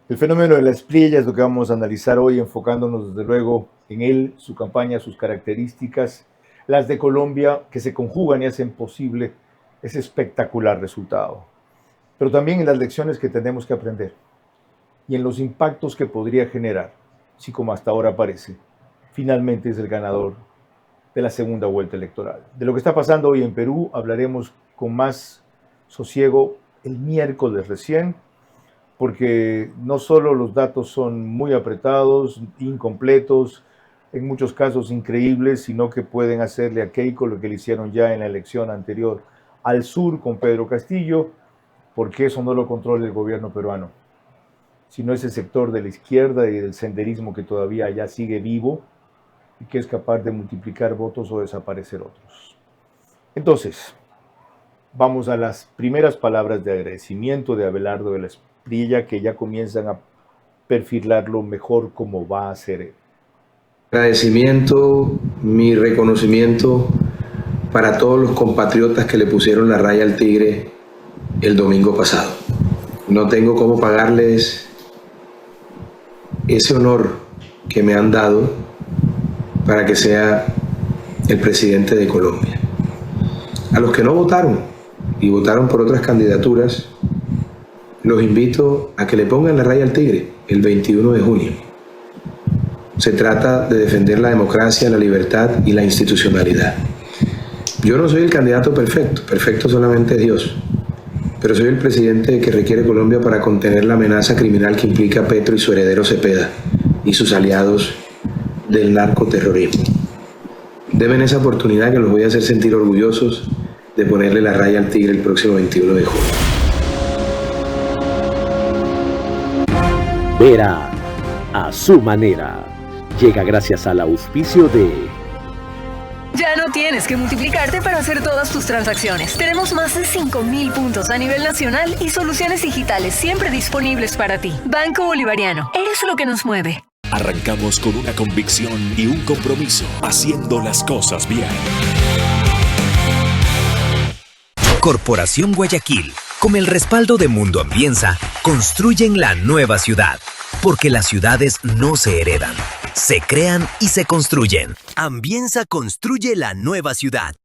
El fenómeno de la Espriella es lo que vamos a analizar hoy, enfocándonos desde luego en él, su campaña, sus características, las de Colombia, que se conjugan y hacen posible ese espectacular resultado. Pero también en las lecciones que tenemos que aprender y en los impactos que podría generar, si como hasta ahora parece, finalmente es el ganador de la segunda vuelta electoral. De lo que está pasando hoy en Perú hablaremos con más sosiego el miércoles recién, porque no solo los datos son muy apretados, incompletos, en muchos casos increíbles, sino que pueden hacerle a Keiko lo que le hicieron ya en la elección anterior al sur con Pedro Castillo, porque eso no lo controla el gobierno peruano, sino ese sector de la izquierda y del senderismo que todavía ya sigue vivo y que es capaz de multiplicar votos o desaparecer otros. Entonces, vamos a las primeras palabras de agradecimiento de Abelardo de la Espriella, que ya comienzan a perfilarlo mejor como va a ser él. Agradecimiento, mi reconocimiento para todos los compatriotas que le pusieron la raya al tigre el domingo pasado. No tengo cómo pagarles ese honor que me han dado para que sea el presidente de Colombia. A los que no votaron y votaron por otras candidaturas, los invito a que le pongan la raya al tigre el 21 de junio. Se trata de defender la democracia, la libertad y la institucionalidad. Yo no soy el candidato perfecto, perfecto solamente es Dios, pero soy el presidente que requiere Colombia para contener la amenaza criminal que implica Petro y su heredero Cepeda y sus aliados del narcoterrorismo. Deben esa oportunidad que los voy a hacer sentir orgullosos de ponerle la raya al tigre el próximo 21 de junio. Vera a su manera. Llega gracias al auspicio de... Ya no tienes que multiplicarte para hacer todas tus transacciones. Tenemos más de 5,000 puntos a nivel nacional y soluciones digitales siempre disponibles para ti. Banco Bolivariano, eres lo que nos mueve. Arrancamos con una convicción y un compromiso, haciendo las cosas bien. Corporación Guayaquil, con el respaldo de Mundo Ambienza, construyen la nueva ciudad. Porque las ciudades no se heredan, se crean y se construyen. Ambienza construye la nueva ciudad.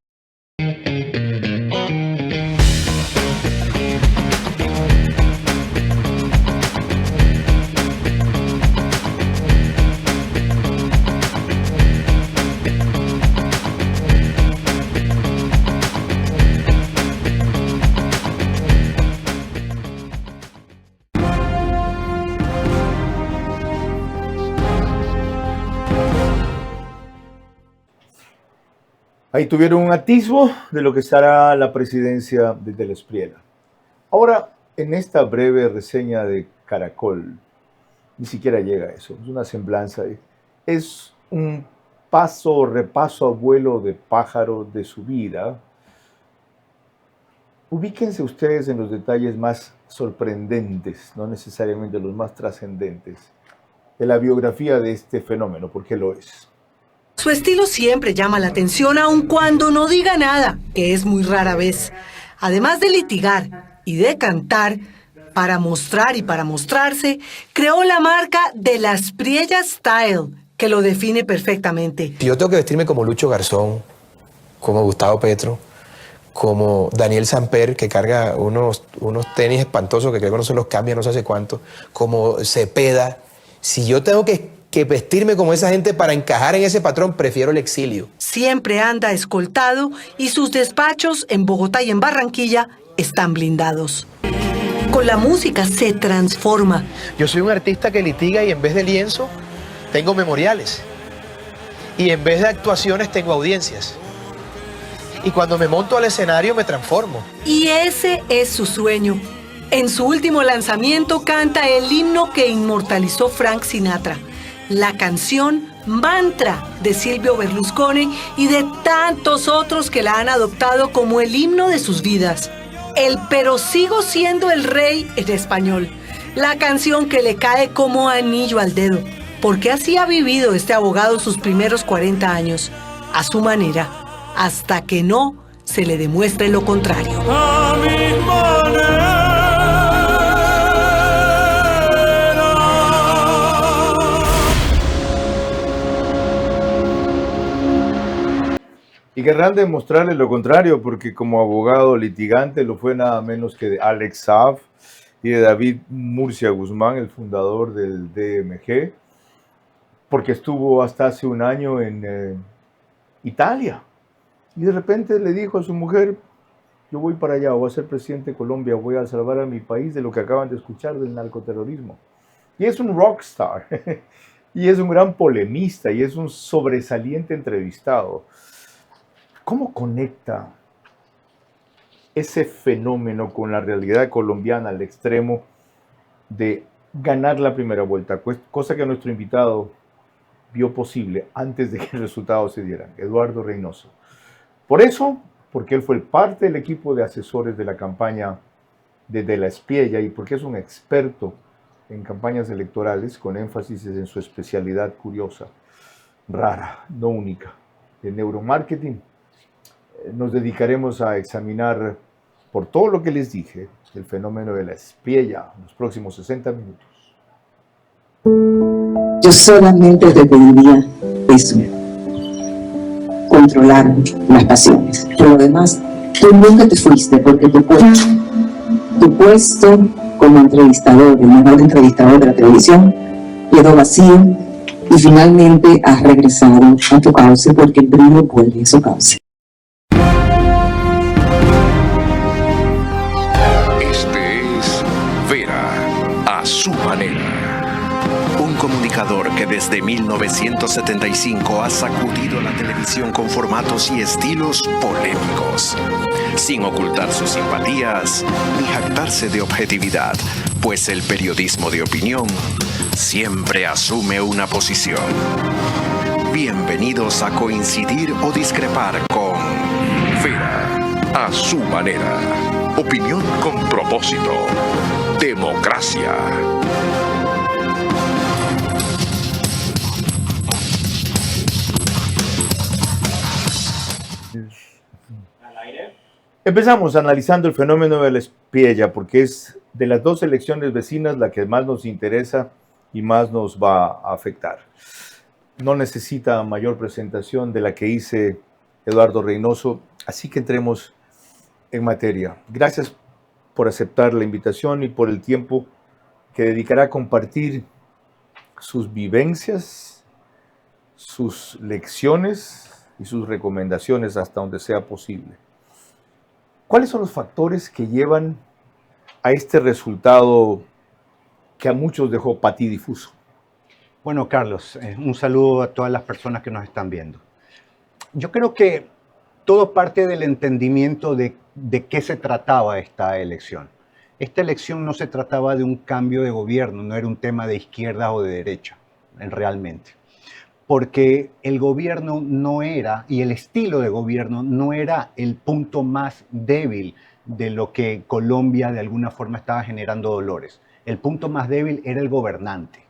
Ahí tuvieron un atisbo de lo que será la presidencia de la Espriella. Ahora, en esta breve reseña de Caracol, ni siquiera llega a eso, es una semblanza, es un repaso a vuelo de pájaro de su vida. Ubíquense ustedes en los detalles más sorprendentes, no necesariamente los más trascendentes, de la biografía de este fenómeno, porque lo es. Su estilo siempre llama la atención, aun cuando no diga nada, que es muy rara vez. Además de litigar y de cantar, para mostrar y para mostrarse, creó la marca de la Espriella Style, que lo define perfectamente. Yo tengo que vestirme como Lucho Garzón, como Gustavo Petro, como Daniel Samper, que carga unos tenis espantosos que creo que no se los cambia no sé hace cuánto, como Cepeda. Si yo tengo que vestirme como esa gente para encajar en ese patrón, prefiero el exilio. Siempre anda escoltado y sus despachos en Bogotá y en Barranquilla están blindados. Con la música se transforma. Yo soy un artista que litiga y en vez de lienzo tengo memoriales. Y en vez de actuaciones tengo audiencias. Y cuando me monto al escenario me transformo. Y ese es su sueño. En su último lanzamiento canta el himno que inmortalizó Frank Sinatra. La canción Mantra de Silvio Berlusconi y de tantos otros que la han adoptado como el himno de sus vidas. El Pero sigo siendo el rey en español. La canción que le cae como anillo al dedo. Porque así ha vivido este abogado sus primeros 40 años. A su manera. Hasta que no se le demuestre lo contrario. A mi manera. Y querrán demostrarle lo contrario, porque como abogado litigante lo fue nada menos que de Alex Saab y de David Murcia Guzmán, el fundador del DMG, porque estuvo hasta hace un año en Italia. Y de repente le dijo a su mujer, yo voy para allá, voy a ser presidente de Colombia, voy a salvar a mi país de lo que acaban de escuchar del narcoterrorismo. Y es un rockstar, y es un gran polemista, y es un sobresaliente entrevistado. ¿Cómo conecta ese fenómeno con la realidad colombiana al extremo de ganar la primera vuelta? Cosa que nuestro invitado vio posible antes de que el resultado se diera, Eduardo Reynoso. Por eso, porque él fue parte del equipo de asesores de la campaña de De la Espiella y porque es un experto en campañas electorales con énfasis en su especialidad curiosa, rara, no única, de neuromarketing. Nos dedicaremos a examinar, por todo lo que les dije, el fenómeno de la espiella en los próximos 60 minutos. Yo solamente te pediría eso, controlar las pasiones. Por lo demás, tú nunca te fuiste porque tu puesto como entrevistador, el mejor entrevistador de la televisión, quedó vacío y finalmente has regresado a tu cauce porque el brillo vuelve a su cauce. A su manera. Un comunicador que desde 1975 ha sacudido la televisión con formatos y estilos polémicos, sin ocultar sus simpatías ni jactarse de objetividad, pues el periodismo de opinión siempre asume una posición. Bienvenidos a coincidir o discrepar con Vera a su manera. Opinión con propósito. Democracia. Empezamos analizando el fenómeno de la espiella, porque es de las dos elecciones vecinas la que más nos interesa y más nos va a afectar. No necesita mayor presentación de la que hice Eduardo Reynoso, así que entremos en materia. Gracias por aceptar la invitación y por el tiempo que dedicará a compartir sus vivencias, sus lecciones y sus recomendaciones hasta donde sea posible. ¿Cuáles son los factores que llevan a este resultado que a muchos dejó patidifuso? Bueno, Carlos, un saludo a todas las personas que nos están viendo. Yo creo que todo parte del entendimiento de qué se trataba esta elección. Esta elección no se trataba de un cambio de gobierno, no era un tema de izquierda o de derecha, realmente. Porque el gobierno no era, y el estilo de gobierno no era el punto más débil de lo que Colombia de alguna forma estaba generando dolores. El punto más débil era el gobernante.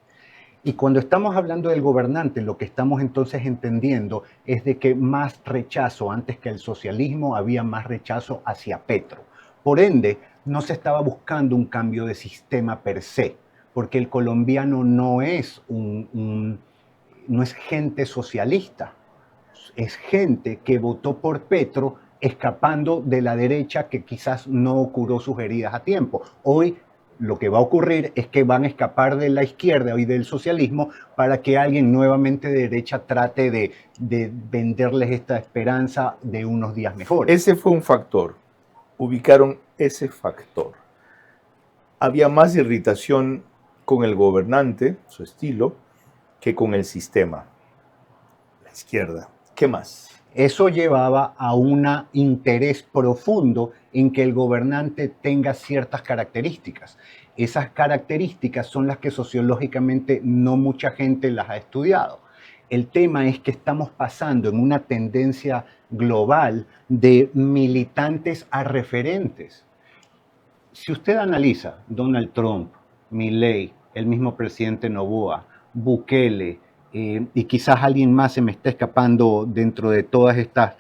Y cuando estamos hablando del gobernante, lo que estamos entonces entendiendo es de que más rechazo, antes que el socialismo, había más rechazo hacia Petro. Por ende, no se estaba buscando un cambio de sistema per se, porque el colombiano no es no es gente socialista, es gente que votó por Petro escapando de la derecha que quizás no curó sus heridas a tiempo. Hoy lo que va a ocurrir es que van a escapar de la izquierda y del socialismo para que alguien nuevamente de derecha trate de venderles esta esperanza de unos días mejores. Ese fue un factor. Ubicaron ese factor. Había más irritación con el gobernante, su estilo, que con el sistema, la izquierda. ¿Qué más? Eso llevaba a un interés profundo en que el gobernante tenga ciertas características. Esas características son las que sociológicamente no mucha gente las ha estudiado. El tema es que estamos pasando en una tendencia global de militantes a referentes. Si usted analiza Donald Trump, Milei, el mismo presidente Noboa, Bukele, y quizás alguien más se me está escapando dentro de todas estas,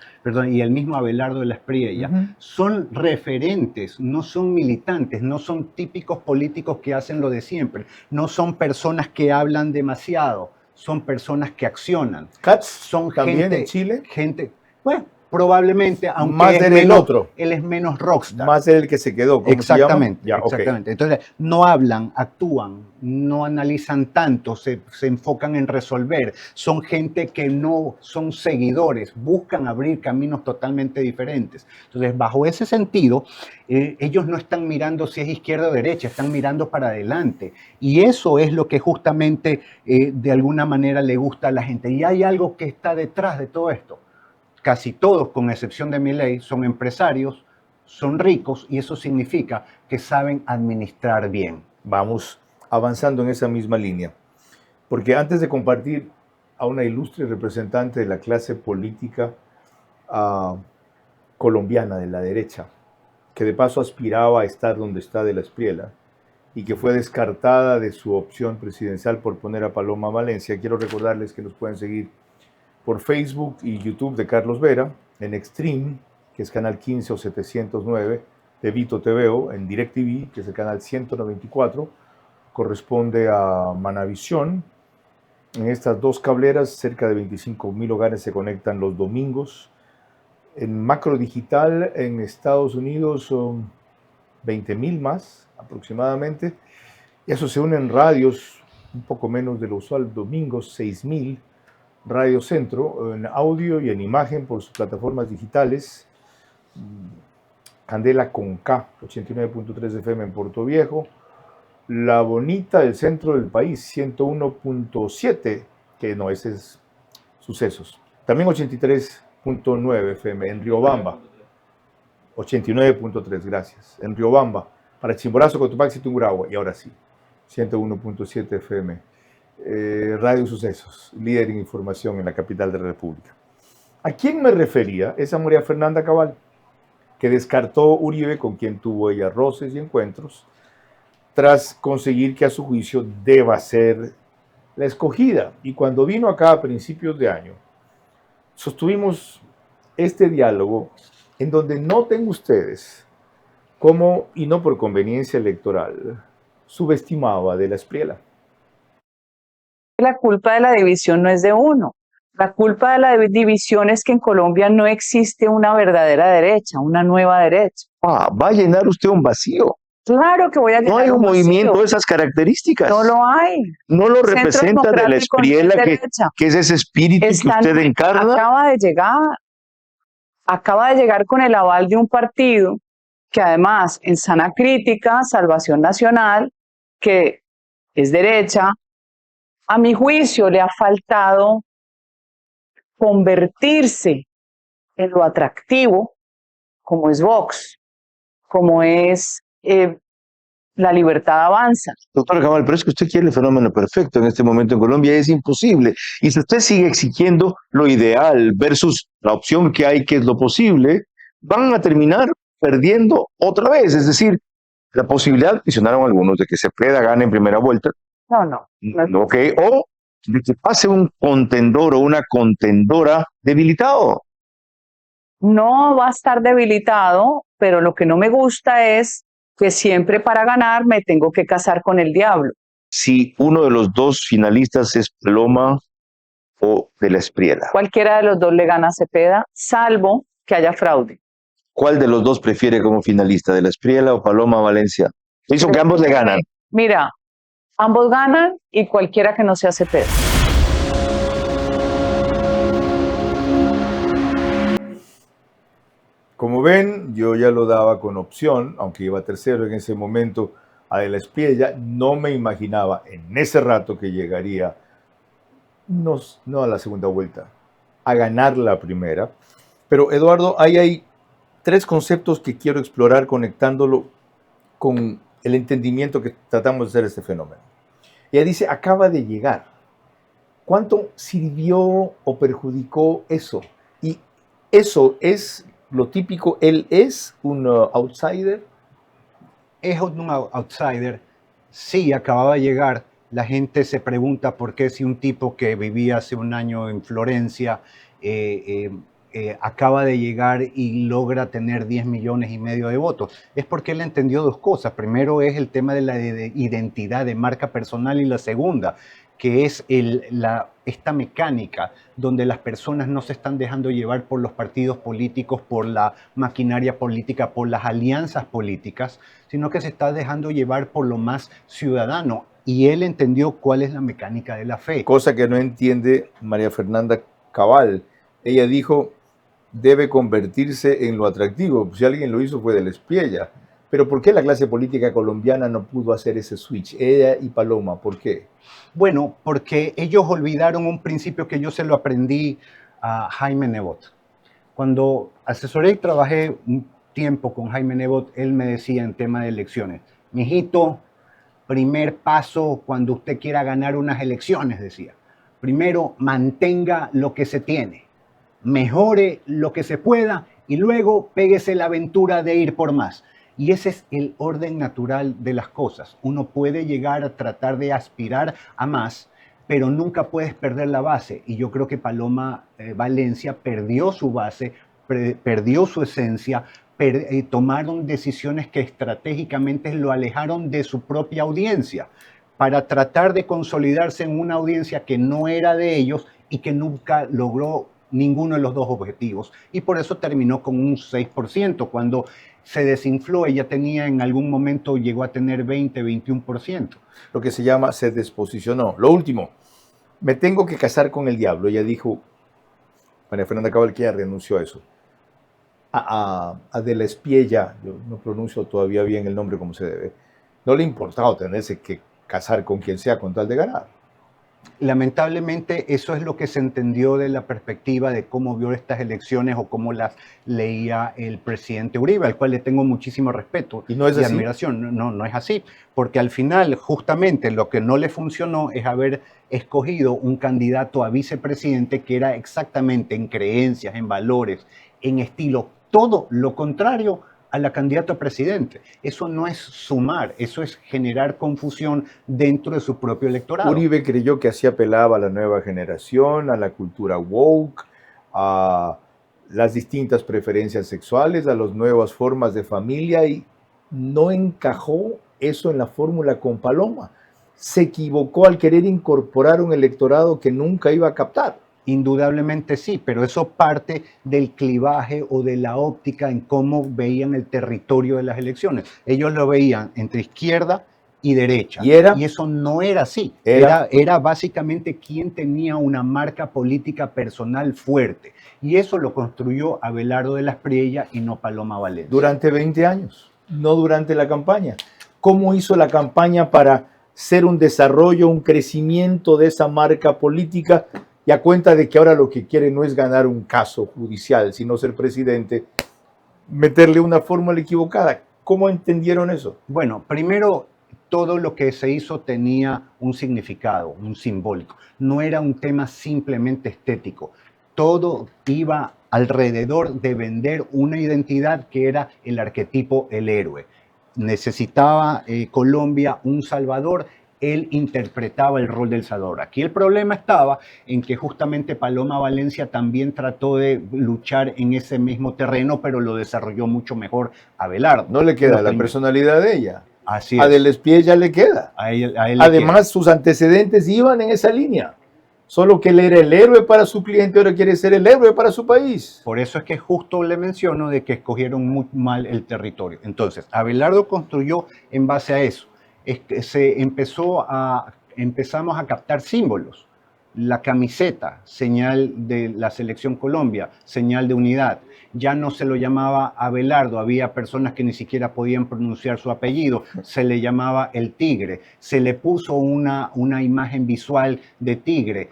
y el mismo Abelardo de la Espriella, son referentes, no son militantes, no son típicos políticos que hacen lo de siempre, no son personas que hablan demasiado, son personas que accionan. ¿Katz son también gente, en Chile? Bueno, probablemente, aunque más es del menos, otro. Él es menos rockstar. Más el que se quedó. ¿Cómo Exactamente, se llama? Ya, exactamente. Entonces, no hablan, actúan, no analizan tanto, se enfocan en resolver. Son gente que no son seguidores, buscan abrir caminos totalmente diferentes. Entonces, bajo ese sentido, ellos no están mirando si es izquierda o derecha, están mirando para adelante. Y eso es lo que justamente de alguna manera le gusta a la gente. Y hay algo que está detrás de todo esto. Casi todos, con excepción de Milei, son empresarios, son ricos y eso significa que saben administrar bien. Vamos avanzando en esa misma línea. Porque antes de compartir a una ilustre representante de la clase política colombiana de la derecha, que de paso aspiraba a estar donde está de la Espriella y que fue descartada de su opción presidencial por poner a Paloma Valencia, quiero recordarles que nos pueden seguir por Facebook y YouTube de Carlos Vera, en Extreme, que es canal 15 o 709, de Vito TVO, en DirecTV, que es el canal 194, corresponde a Manavisión. En estas dos cableras, cerca de 25,000 hogares se conectan los domingos. En Macro Digital, en Estados Unidos, son 20,000 más aproximadamente. Y eso se unen radios, un poco menos de lo usual, domingos, 6,000. Radio Centro, en audio y en imagen por sus plataformas digitales. Candela con K, 89.3 FM en Puerto Viejo. La Bonita del centro del país, 101.7, que no, ese es Sucesos. También 83.9 FM en Riobamba. 89.3, gracias. En Riobamba. Para Chimborazo, Cotopaxi y Tungurahua. Y ahora sí, 101.7 FM. Radio Sucesos, líder en información en la capital de la República. ¿A quién me refería? Es a María Fernanda Cabal, que descartó Uribe, con quien tuvo ella roces y encuentros, tras conseguir que a su juicio deba ser la escogida. Y cuando vino acá a principios de año, sostuvimos este diálogo en donde noten ustedes cómo, y no por conveniencia electoral, subestimaba de la Espriella. La culpa de la división no es de uno. La culpa de la división es que en Colombia no existe una verdadera derecha, una nueva derecha. Va a llenar usted un vacío. Claro que voy a llenar No hay un vacío. movimiento de esas características. No lo hay. No lo Centro representa de la Democrático no es Espriella, derecha. que es ese espíritu que usted encarna. Acaba de llegar con el aval de un partido que además en sana crítica, Salvación Nacional, que es derecha, a mi juicio le ha faltado convertirse en lo atractivo, como es Vox, como es La Libertad Avanza. Doctora Cabal, pero es que usted quiere el fenómeno perfecto en este momento en Colombia, es imposible. Y si usted sigue exigiendo lo ideal versus la opción que hay, que es lo posible, van a terminar perdiendo otra vez. Es decir, la posibilidad, mencionaron algunos, de que Cepeda gane en primera vuelta. No. Ok, o de que pase un contendor o una contendora debilitado. No va a estar debilitado, pero lo que no me gusta es que siempre para ganar me tengo que casar con el diablo. Si uno de los dos finalistas es Paloma o de la Espriella. Cualquiera de los dos le gana a Cepeda, salvo que haya fraude. ¿Cuál de los dos prefiere como finalista, de la Espriella o Paloma Valencia? Hizo que ambos le ganan. Mira, ambos ganan y cualquiera que no sea Cepeda. Como ven, yo ya lo daba con opción, aunque iba tercero en ese momento a de la Espriella. No me imaginaba en ese rato que llegaría, no a la segunda vuelta, a ganar la primera. Pero Eduardo, ahí hay tres conceptos que quiero explorar conectándolo con el entendimiento que tratamos de hacer este fenómeno. Ella dice, acaba de llegar. ¿Cuánto sirvió o perjudicó eso? Y eso es lo típico, él es un outsider. Es un outsider. Sí, acababa de llegar. La gente se pregunta por qué si un tipo que vivía hace un año en Florencia acaba de llegar y logra tener 10,5 millones de votos. Es porque él entendió dos cosas. Primero es el tema de la identidad, de marca personal, y la segunda, que es esta mecánica donde las personas no se están dejando llevar por los partidos políticos, por la maquinaria política, por las alianzas políticas, sino que se está dejando llevar por lo más ciudadano. Y él entendió cuál es la mecánica de la fe. Cosa que no entiende María Fernanda Cabal. Ella dijo, debe convertirse en lo atractivo. Si alguien lo hizo fue de la Espiella. Pero ¿por qué la clase política colombiana no pudo hacer ese switch? Ella y Paloma, ¿por qué? Bueno, porque ellos olvidaron un principio que yo se lo aprendí a Jaime Nebot. Cuando asesoré y trabajé un tiempo con Jaime Nebot, él me decía en tema de elecciones, mijito, primer paso cuando usted quiera ganar unas elecciones, decía, primero mantenga lo que se tiene, mejore lo que se pueda y luego péguese la aventura de ir por más. Y ese es el orden natural de las cosas. Uno puede llegar a tratar de aspirar a más, pero nunca puedes perder la base. Y yo creo que Paloma Valencia perdió su base, perdió su esencia, tomaron decisiones que estratégicamente lo alejaron de su propia audiencia para tratar de consolidarse en una audiencia que no era de ellos y que nunca logró ninguno de los dos objetivos. Y por eso terminó con un 6%, cuando se desinfló, ella tenía en algún momento, llegó a tener 20, 21%. Lo que se llama se desposicionó. Lo último, me tengo que casar con el diablo. Ella dijo, María Fernanda Cabal, que ella renunció a eso. A de la Espiella, yo no pronuncio todavía bien el nombre como se debe, no le importaba tenerse que casar con quien sea con tal de ganar. Lamentablemente eso es lo que se entendió de la perspectiva de cómo vio estas elecciones o cómo las leía el presidente Uribe, al cual le tengo muchísimo respeto y admiración. No es así, porque al final justamente lo que no le funcionó es haber escogido un candidato a vicepresidente que era exactamente en creencias, en valores, en estilo, todo lo contrario a la candidata a presidente. Eso no es sumar, eso es generar confusión dentro de su propio electorado. Uribe creyó que así apelaba a la nueva generación, a la cultura woke, a las distintas preferencias sexuales, a las nuevas formas de familia, y no encajó eso en la fórmula con Paloma. Se equivocó al querer incorporar un electorado que nunca iba a captar. Indudablemente sí, pero eso parte del clivaje o de la óptica en cómo veían el territorio de las elecciones. Ellos lo veían entre izquierda y derecha. Y eso no era así. Era básicamente quien tenía una marca política personal fuerte. Y eso lo construyó Abelardo de la Espriella y no Paloma Valencia. Durante 20 años, no durante la campaña. ¿Cómo hizo la campaña para ser un desarrollo, un crecimiento de esa marca política? Y a cuenta de que ahora lo que quiere no es ganar un caso judicial, sino ser presidente, meterle una fórmula equivocada. ¿Cómo entendieron eso? Bueno, primero, todo lo que se hizo tenía un significado, un simbólico. No era un tema simplemente estético. Todo iba alrededor de vender una identidad que era el arquetipo, el héroe. Necesitaba Colombia un salvador. Él interpretaba el rol del Salvador. Aquí el problema estaba en que justamente Paloma Valencia también trató de luchar en ese mismo terreno, pero lo desarrolló mucho mejor Abelardo. No le queda la personalidad de ella. Así es. A de la Espriella le queda. A él Además, sus antecedentes iban en esa línea. Solo que él era el héroe para su cliente, ahora quiere ser el héroe para su país. Por eso es que justo le menciono de que escogieron muy mal el territorio. Entonces, Abelardo construyó en base a eso. Empezamos a captar símbolos. La camiseta, señal de la Selección Colombia, señal de unidad. Ya no se lo llamaba Abelardo, había personas que ni siquiera podían pronunciar su apellido, se le llamaba el tigre, se le puso una imagen visual de tigre,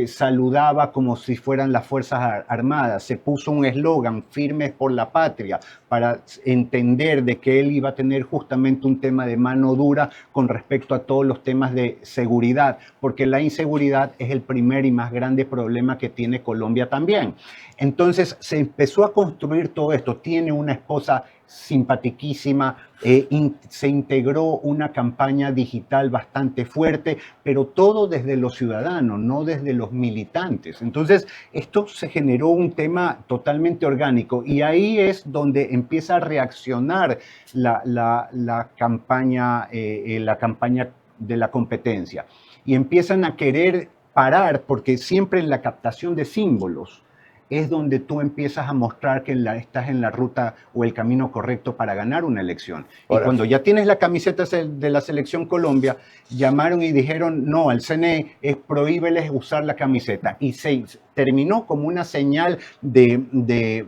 saludaba como si fueran las Fuerzas Armadas, se puso un eslogan, firmes por la patria, para entender de que él iba a tener justamente un tema de mano dura con respecto a todos los temas de seguridad, porque la inseguridad es el primer y más grande problema que tiene Colombia también. Entonces se empezó a construir todo esto. Tiene una esposa simpatiquísima, se integró una campaña digital bastante fuerte, pero todo desde los ciudadanos, no desde los militantes. Entonces esto se generó un tema totalmente orgánico y ahí es donde empieza a reaccionar la campaña de la competencia. y empiezan a querer parar, porque siempre en la captación de símbolos es donde tú empiezas a mostrar que estás en la ruta o el camino correcto para ganar una elección. Ahora, y cuando ya tienes la camiseta de la Selección Colombia, llamaron y dijeron, no, al CNE prohíbeles usar la camiseta. Y se terminó como una señal de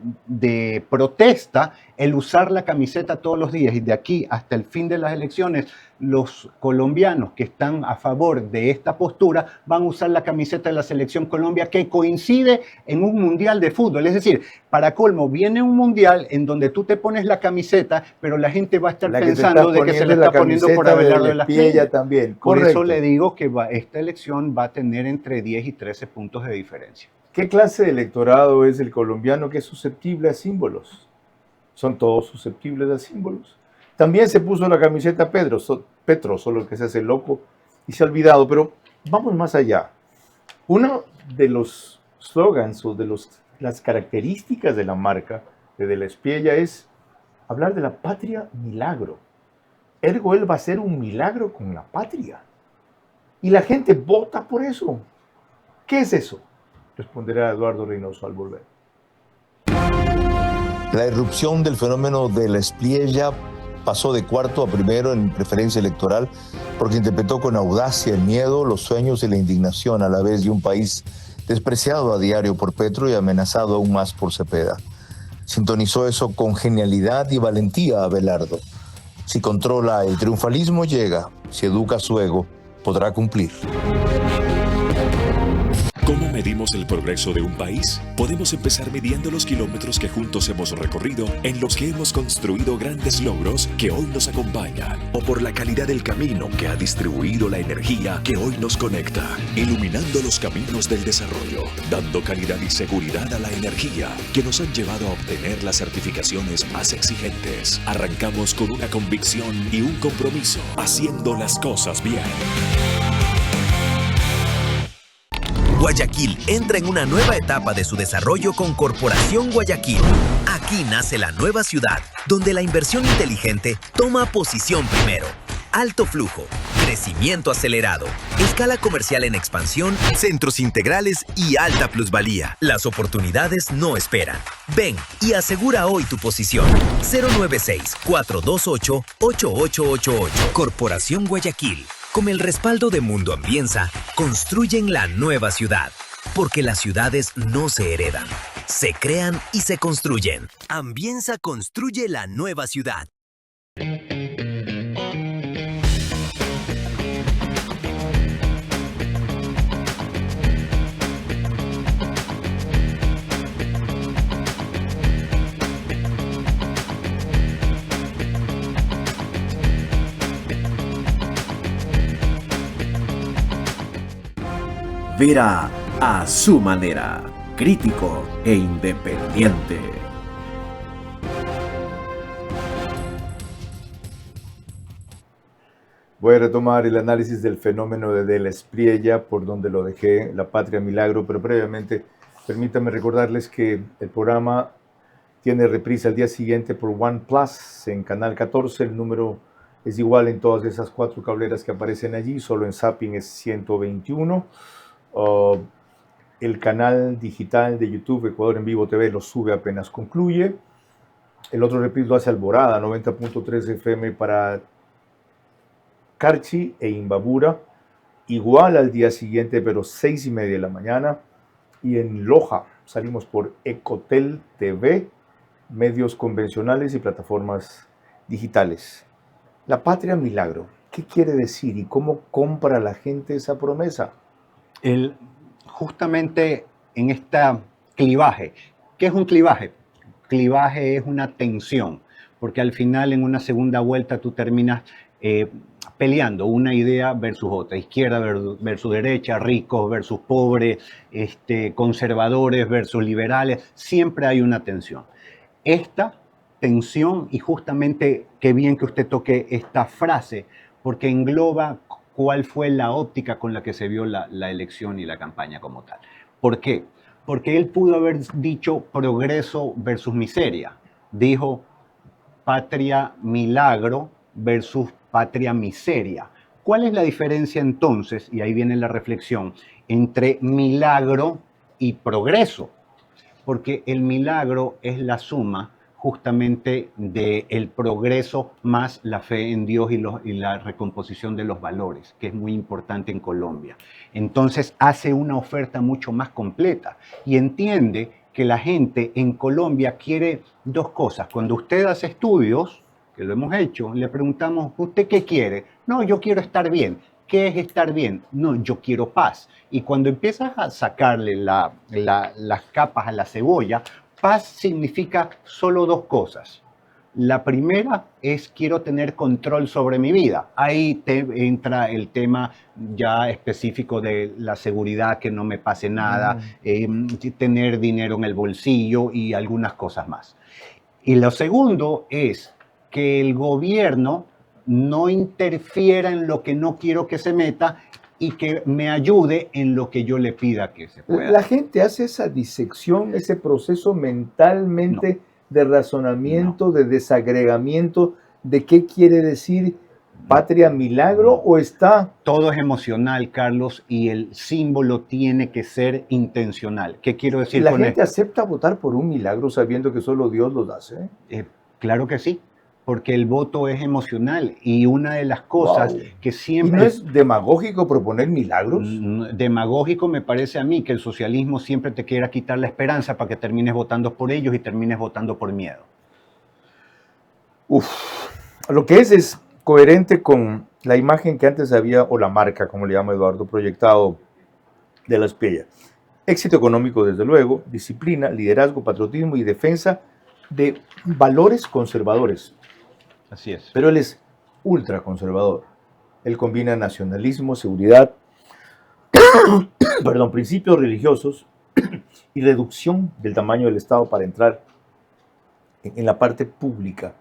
protesta el usar la camiseta todos los días. Y de aquí hasta el fin de las elecciones, los colombianos que están a favor de esta postura van a usar la camiseta de la Selección Colombia, que coincide en un mundial de fútbol. Es decir, para colmo, viene un mundial en donde tú te pones la camiseta, pero la gente va a estar pensando de que se le está poniendo por Abelardo de las Espriella también. Por eso le digo que esta elección va a tener entre 10 y 13 puntos de diferencia. ¿Qué clase de electorado es el colombiano que es susceptible a símbolos? ¿Son todos susceptibles a símbolos? También se puso la camiseta Petro, solo que se hace loco y se ha olvidado, pero vamos más allá. Uno de los slogans o de las características de la marca de la Espriella es hablar de la patria milagro. Ergo, él va a ser un milagro con la patria. Y la gente vota por eso. ¿Qué es eso? Responderá Eduardo Reynoso al volver. La irrupción del fenómeno de la Espriella pasó de cuarto a primero en preferencia electoral porque interpretó con audacia el miedo, los sueños y la indignación a la vez de un país despreciado a diario por Petro y amenazado aún más por Cepeda. Sintonizó eso con genialidad y valentía a Abelardo. Si controla el triunfalismo, llega. Si educa su ego, podrá cumplir. ¿Cómo medimos el progreso de un país? Podemos empezar midiendo los kilómetros que juntos hemos recorrido, en los que hemos construido grandes logros que hoy nos acompañan, o por la calidad del camino que ha distribuido la energía que hoy nos conecta, iluminando los caminos del desarrollo, dando calidad y seguridad a la energía que nos han llevado a obtener las certificaciones más exigentes. Arrancamos con una convicción y un compromiso, haciendo las cosas bien. Guayaquil entra en una nueva etapa de su desarrollo con Corporación Guayaquil. Aquí nace la nueva ciudad, donde la inversión inteligente toma posición primero. Alto flujo, crecimiento acelerado, escala comercial en expansión, centros integrales y alta plusvalía. Las oportunidades no esperan. Ven y asegura hoy tu posición. 096-428-8888. Corporación Guayaquil. Con el respaldo de Mundo Ambienza, construyen la nueva ciudad. Porque las ciudades no se heredan, se crean y se construyen. Ambienza construye la nueva ciudad. Vera a su manera, crítico e independiente. Voy a retomar el análisis del fenómeno de la Espriella, por donde lo dejé, la patria milagro, pero previamente permítanme recordarles que el programa tiene reprisa el día siguiente por OnePlus en Canal 14, el número es igual en todas esas 4 cableras que aparecen allí, solo en Zapping es 121. El canal digital de YouTube Ecuador en Vivo TV lo sube apenas concluye. El otro reprise lo hace Alborada, 90.3 FM para Carchi e Imbabura, igual al día siguiente, pero 6:30 de la mañana. Y en Loja salimos por Ecotel TV, medios convencionales y plataformas digitales. La patria milagro, ¿qué quiere decir y cómo compra la gente esa promesa? Justamente en esta clivaje. ¿Qué es un clivaje? Clivaje es una tensión, porque al final en una segunda vuelta tú terminas peleando una idea versus otra, izquierda versus derecha, ricos versus pobres, conservadores versus liberales, siempre hay una tensión. Esta tensión, y justamente qué bien que usted toque esta frase, porque engloba cuál fue la óptica con la que se vio la elección y la campaña como tal. ¿Por qué? Porque él pudo haber dicho progreso versus miseria. Dijo patria milagro versus patria miseria. ¿Cuál es la diferencia entonces, y ahí viene la reflexión, entre milagro y progreso? Porque el milagro es la suma justamente del progreso más la fe en Dios y la recomposición de los valores, que es muy importante en Colombia. Entonces hace una oferta mucho más completa y entiende que la gente en Colombia quiere dos cosas. Cuando usted hace estudios, que lo hemos hecho, le preguntamos, ¿usted qué quiere? No, yo quiero estar bien. ¿Qué es estar bien? No, yo quiero paz. Y cuando empiezas a sacarle las capas a la cebolla, paz significa solo dos cosas. La primera es quiero tener control sobre mi vida. Ahí entra el tema ya específico de la seguridad, que no me pase nada, tener dinero en el bolsillo y algunas cosas más. Y lo segundo es que el gobierno no interfiera en lo que no quiero que se meta y que me ayude en lo que yo le pida que se pueda. La gente hace esa disección, ese proceso mentalmente de razonamiento, de desagregamiento, de qué quiere decir patria milagro o está... Todo es emocional, Carlos, y el símbolo tiene que ser intencional. ¿Qué quiero decir con esto? ¿La gente acepta votar por un milagro sabiendo que solo Dios los hace? Claro que sí, porque el voto es emocional y una de las cosas que siempre... ¿Y no es demagógico proponer milagros? Demagógico me parece a mí que el socialismo siempre te quiera quitar la esperanza para que termines votando por ellos y termines votando por miedo. Lo que es coherente con la imagen que antes había, o la marca, como le llama Eduardo, proyectado de la Espriella. Éxito económico, desde luego, disciplina, liderazgo, patriotismo y defensa de valores conservadores. Así es. Pero él es ultraconservador. Él combina nacionalismo, seguridad, principios religiosos y reducción del tamaño del Estado para entrar en la parte pública.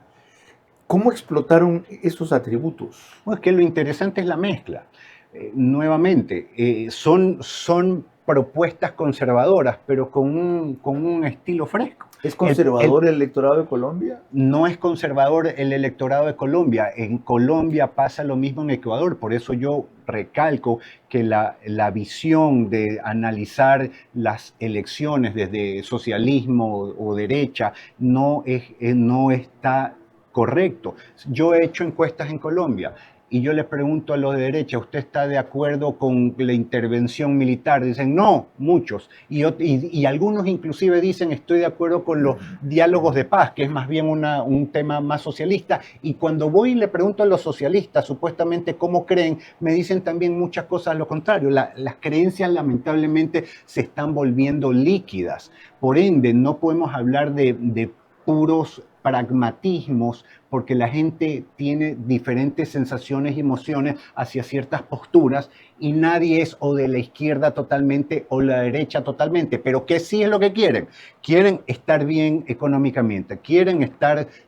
¿Cómo explotaron esos atributos? Pues que lo interesante es la mezcla. Nuevamente, son propuestas conservadoras, pero con un estilo fresco. ¿Es conservador el electorado de Colombia? No es conservador el electorado de Colombia. En Colombia pasa lo mismo en Ecuador. Por eso yo recalco que la visión de analizar las elecciones desde socialismo o derecha no está correcto. Yo he hecho encuestas en Colombia y yo les pregunto a los de derecha, ¿usted está de acuerdo con la intervención militar? Dicen, no, muchos. Y algunos inclusive dicen, estoy de acuerdo con los diálogos de paz, que es más bien un tema más socialista. Y cuando voy y le pregunto a los socialistas, supuestamente, ¿cómo creen? Me dicen también muchas cosas lo contrario. Las creencias, lamentablemente, se están volviendo líquidas. Por ende, no podemos hablar de puros pragmatismos, porque la gente tiene diferentes sensaciones y emociones hacia ciertas posturas y nadie es o de la izquierda totalmente o la derecha totalmente, pero ¿qué sí es lo que quieren? Quieren estar bien económicamente, quieren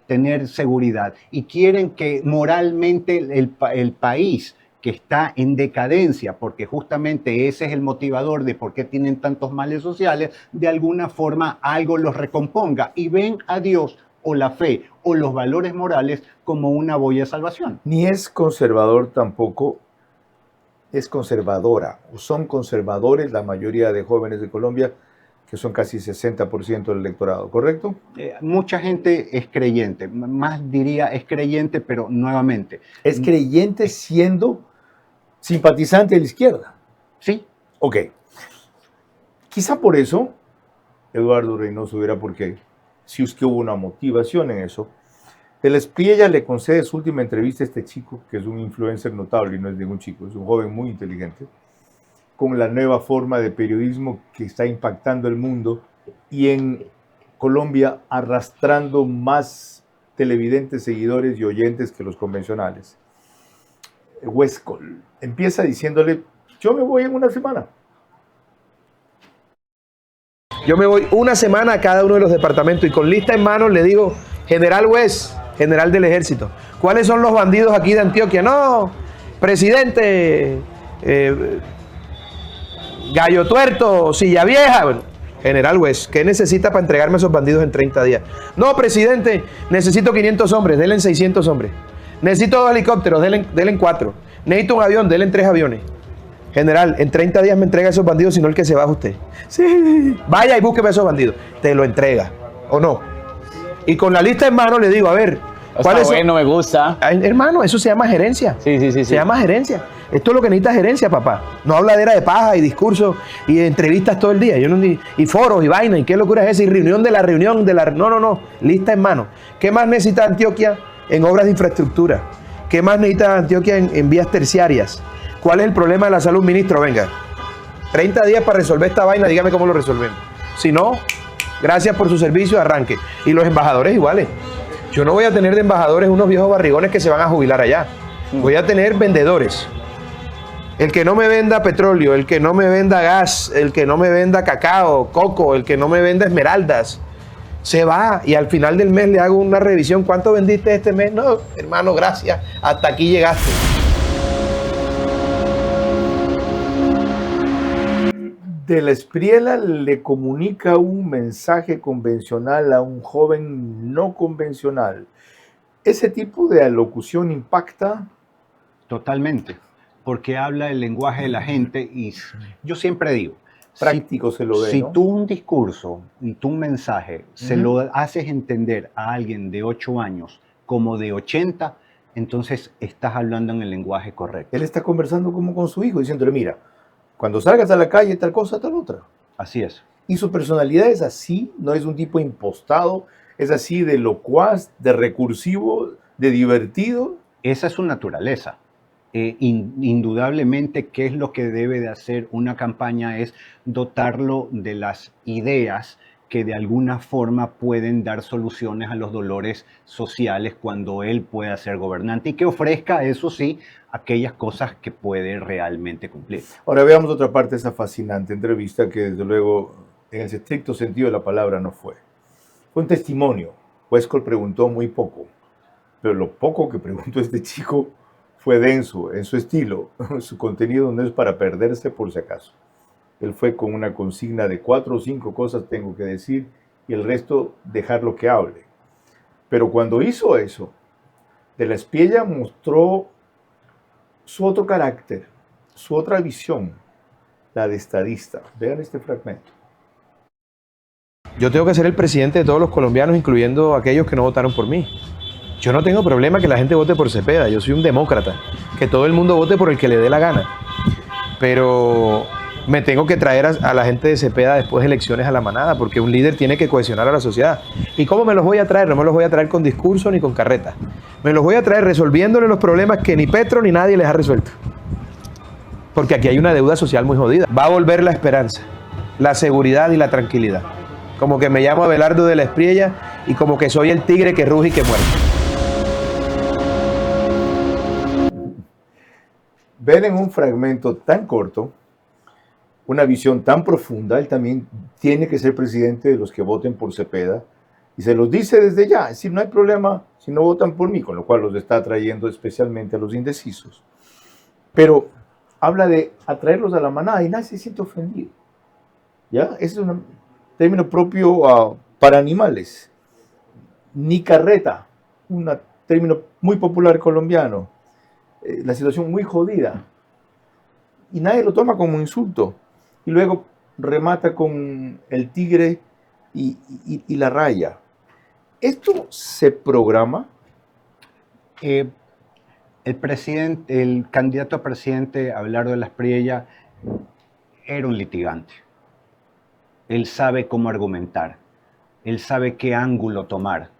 tener seguridad y quieren que moralmente el país que está en decadencia, porque justamente ese es el motivador de por qué tienen tantos males sociales, de alguna forma algo los recomponga y ven a Dios o la fe o los valores morales como una boya de salvación. Ni es conservador tampoco, es conservadora, o son conservadores la mayoría de jóvenes de Colombia, que son casi 60% del electorado, ¿correcto? Mucha gente es creyente, más diría es creyente, pero nuevamente. ¿Es creyente siendo simpatizante de la izquierda? Sí. Ok. Quizá por eso Eduardo Reynoso hubiera, porque si es que hubo una motivación en eso. De la Espriella le concede su última entrevista a este chico, que es un influencer notable y no es ningún chico, es un joven muy inteligente, con la nueva forma de periodismo que está impactando el mundo y en Colombia arrastrando más televidentes, seguidores y oyentes que los convencionales. Huescol empieza diciéndole, yo me voy en una semana. Yo me voy una semana a cada uno de los departamentos y con lista en mano le digo, General Wes, general del ejército, ¿cuáles son los bandidos aquí de Antioquia? No, presidente, Gallo Tuerto, Silla Vieja. Bueno, General Wes, ¿qué necesita para entregarme a esos bandidos en 30 días? No, presidente, necesito 500 hombres, denle 600 hombres. Necesito 2 helicópteros, denle 4. necesito un avión, denle 3 aviones. General, en 30 días me entrega esos bandidos, sino el que se baja usted. Sí, vaya y búsqueme a esos bandidos. Te lo entrega, ¿o no? Y con la lista en mano le digo, a ver, ¿cuál es? Bueno, me gusta. Ay, hermano, eso se llama gerencia. Sí. Se llama gerencia. Esto es lo que necesita gerencia, papá. No habladera de paja y discursos y entrevistas todo el día. Y foros y vaina. ¿Y qué locura es esa? Y reunión de la reunión de la... No. Lista en mano. ¿Qué más necesita Antioquia en obras de infraestructura? ¿Qué más necesita Antioquia en vías terciarias? ¿Cuál es el problema de la salud, ministro? Venga, 30 días para resolver esta vaina, dígame cómo lo resolvemos. Si no, gracias por su servicio, arranque. Y los embajadores iguales. Yo no voy a tener de embajadores unos viejos barrigones que se van a jubilar allá. Voy a tener vendedores. El que no me venda petróleo, el que no me venda gas, el que no me venda cacao, coco, el que no me venda esmeraldas, se va y al final del mes le hago una revisión. ¿Cuánto vendiste este mes? No, hermano, gracias. Hasta aquí llegaste. De la Espriella le comunica un mensaje convencional a un joven no convencional. ¿Ese tipo de alocución impacta? Totalmente, porque habla el lenguaje de la gente y yo siempre digo, práctico se lo ve, si ¿no? tú un discurso y tú un mensaje se lo haces entender a alguien de 8 años como de 80, entonces estás hablando en el lenguaje correcto. Él está conversando como con su hijo, diciéndole, mira, cuando salgas a la calle, tal cosa, tal otra. Así es. Y su personalidad es así, no es un tipo impostado, es así de locuaz, de recursivo, de divertido. Esa es su naturaleza. Indudablemente, ¿qué es lo que debe de hacer una campaña? Es dotarlo de las ideas que de alguna forma pueden dar soluciones a los dolores sociales cuando él pueda ser gobernante y que ofrezca, eso sí, aquellas cosas que puede realmente cumplir. Ahora veamos otra parte de esa fascinante entrevista que desde luego en el estricto sentido de la palabra no fue. Fue un testimonio. Huescol preguntó muy poco, pero lo poco que preguntó este chico fue denso en su estilo. Su contenido no es para perderse por si acaso. Él fue con una consigna de 4 o 5 cosas tengo que decir y el resto dejarlo que hable. Pero cuando hizo eso, De la Espriella mostró su otro carácter, su otra visión, la de estadista. Vean este fragmento. Yo tengo que ser el presidente de todos los colombianos, incluyendo aquellos que no votaron por mí. Yo no tengo problema que la gente vote por Cepeda, yo soy un demócrata, que todo el mundo vote por el que le dé la gana. Pero me tengo que traer a la gente de Cepeda después de elecciones a la manada, porque un líder tiene que cohesionar a la sociedad. ¿Y cómo me los voy a traer? No me los voy a traer con discurso ni con carreta. Me los voy a traer resolviéndole los problemas que ni Petro ni nadie les ha resuelto. Porque aquí hay una deuda social muy jodida. Va a volver la esperanza, la seguridad y la tranquilidad. Como que me llamo Abelardo de la Espriella y como que soy el tigre que ruge y que muerde. Ver en un fragmento tan corto una visión tan profunda. Él también tiene que ser presidente de los que voten por Cepeda y se los dice desde ya, es decir, no hay problema si no votan por mí, con lo cual los está atrayendo especialmente a los indecisos. Pero habla de atraerlos a la manada y nadie se siente ofendido. ¿Ya? Ese es un término propio para animales. Ni carreta, un término muy popular colombiano. La situación muy jodida. Y nadie lo toma como insulto. Y luego remata con el tigre y la raya. ¿Esto se programa? El candidato a presidente, Abelardo de la Espriella, era un litigante. Él sabe cómo argumentar, él sabe qué ángulo tomar.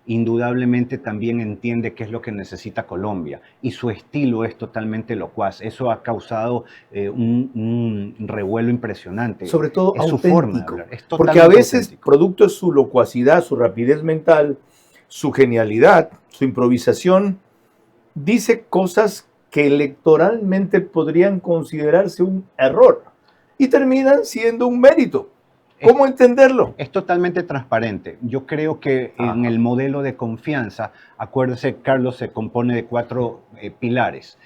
Indudablemente también entiende qué es lo que necesita Colombia y su estilo es totalmente locuaz. Eso ha causado un revuelo impresionante. Sobre todo es auténtico, su forma de hablar. Es porque a veces, auténtico. Producto de su locuacidad, su rapidez mental, su genialidad, su improvisación, dice cosas que electoralmente podrían considerarse un error y terminan siendo un mérito. ¿Cómo entenderlo? Es totalmente transparente. Yo creo que en el modelo de confianza, acuérdese, Carlos, se compone de 4 pilares.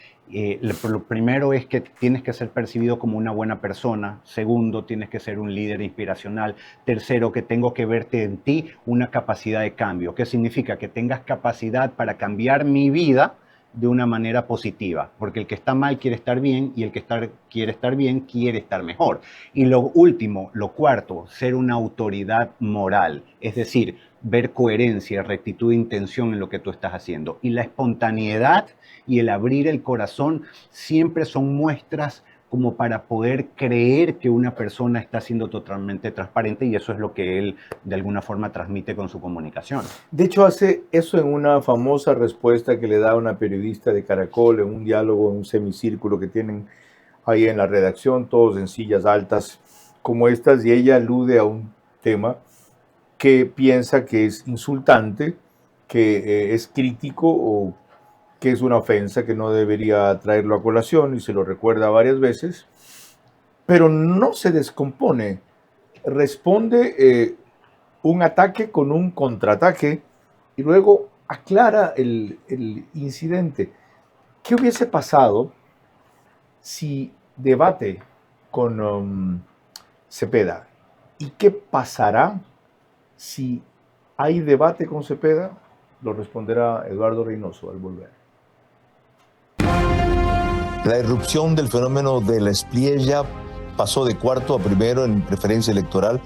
Lo primero es que tienes que ser percibido como una buena persona. Segundo, tienes que ser un líder inspiracional. Tercero, que tengo que verte en ti una capacidad de cambio. ¿Qué significa? Que tengas capacidad para cambiar mi vida de una manera positiva, porque el que está mal quiere estar bien y el que quiere estar bien quiere estar mejor. Y lo último, lo cuarto, ser una autoridad moral, es decir, ver coherencia, rectitud de intención en lo que tú estás haciendo. Y la espontaneidad y el abrir el corazón siempre son muestras como para poder creer que una persona está siendo totalmente transparente, y eso es lo que él de alguna forma transmite con su comunicación. De hecho, hace eso en una famosa respuesta que le da a una periodista de Caracol en un diálogo, en un semicírculo que tienen ahí en la redacción, todos en sillas altas como estas, y ella alude a un tema que piensa que es insultante, que es crítico o que es una ofensa, que no debería traerlo a colación, y se lo recuerda varias veces, pero no se descompone, responde un ataque con un contraataque y luego aclara el incidente. ¿Qué hubiese pasado si debate con Cepeda? ¿Y qué pasará si hay debate con Cepeda? Lo responderá Eduardo Reynoso al volver. La irrupción del fenómeno de la espliella pasó de cuarto a primero en preferencia electoral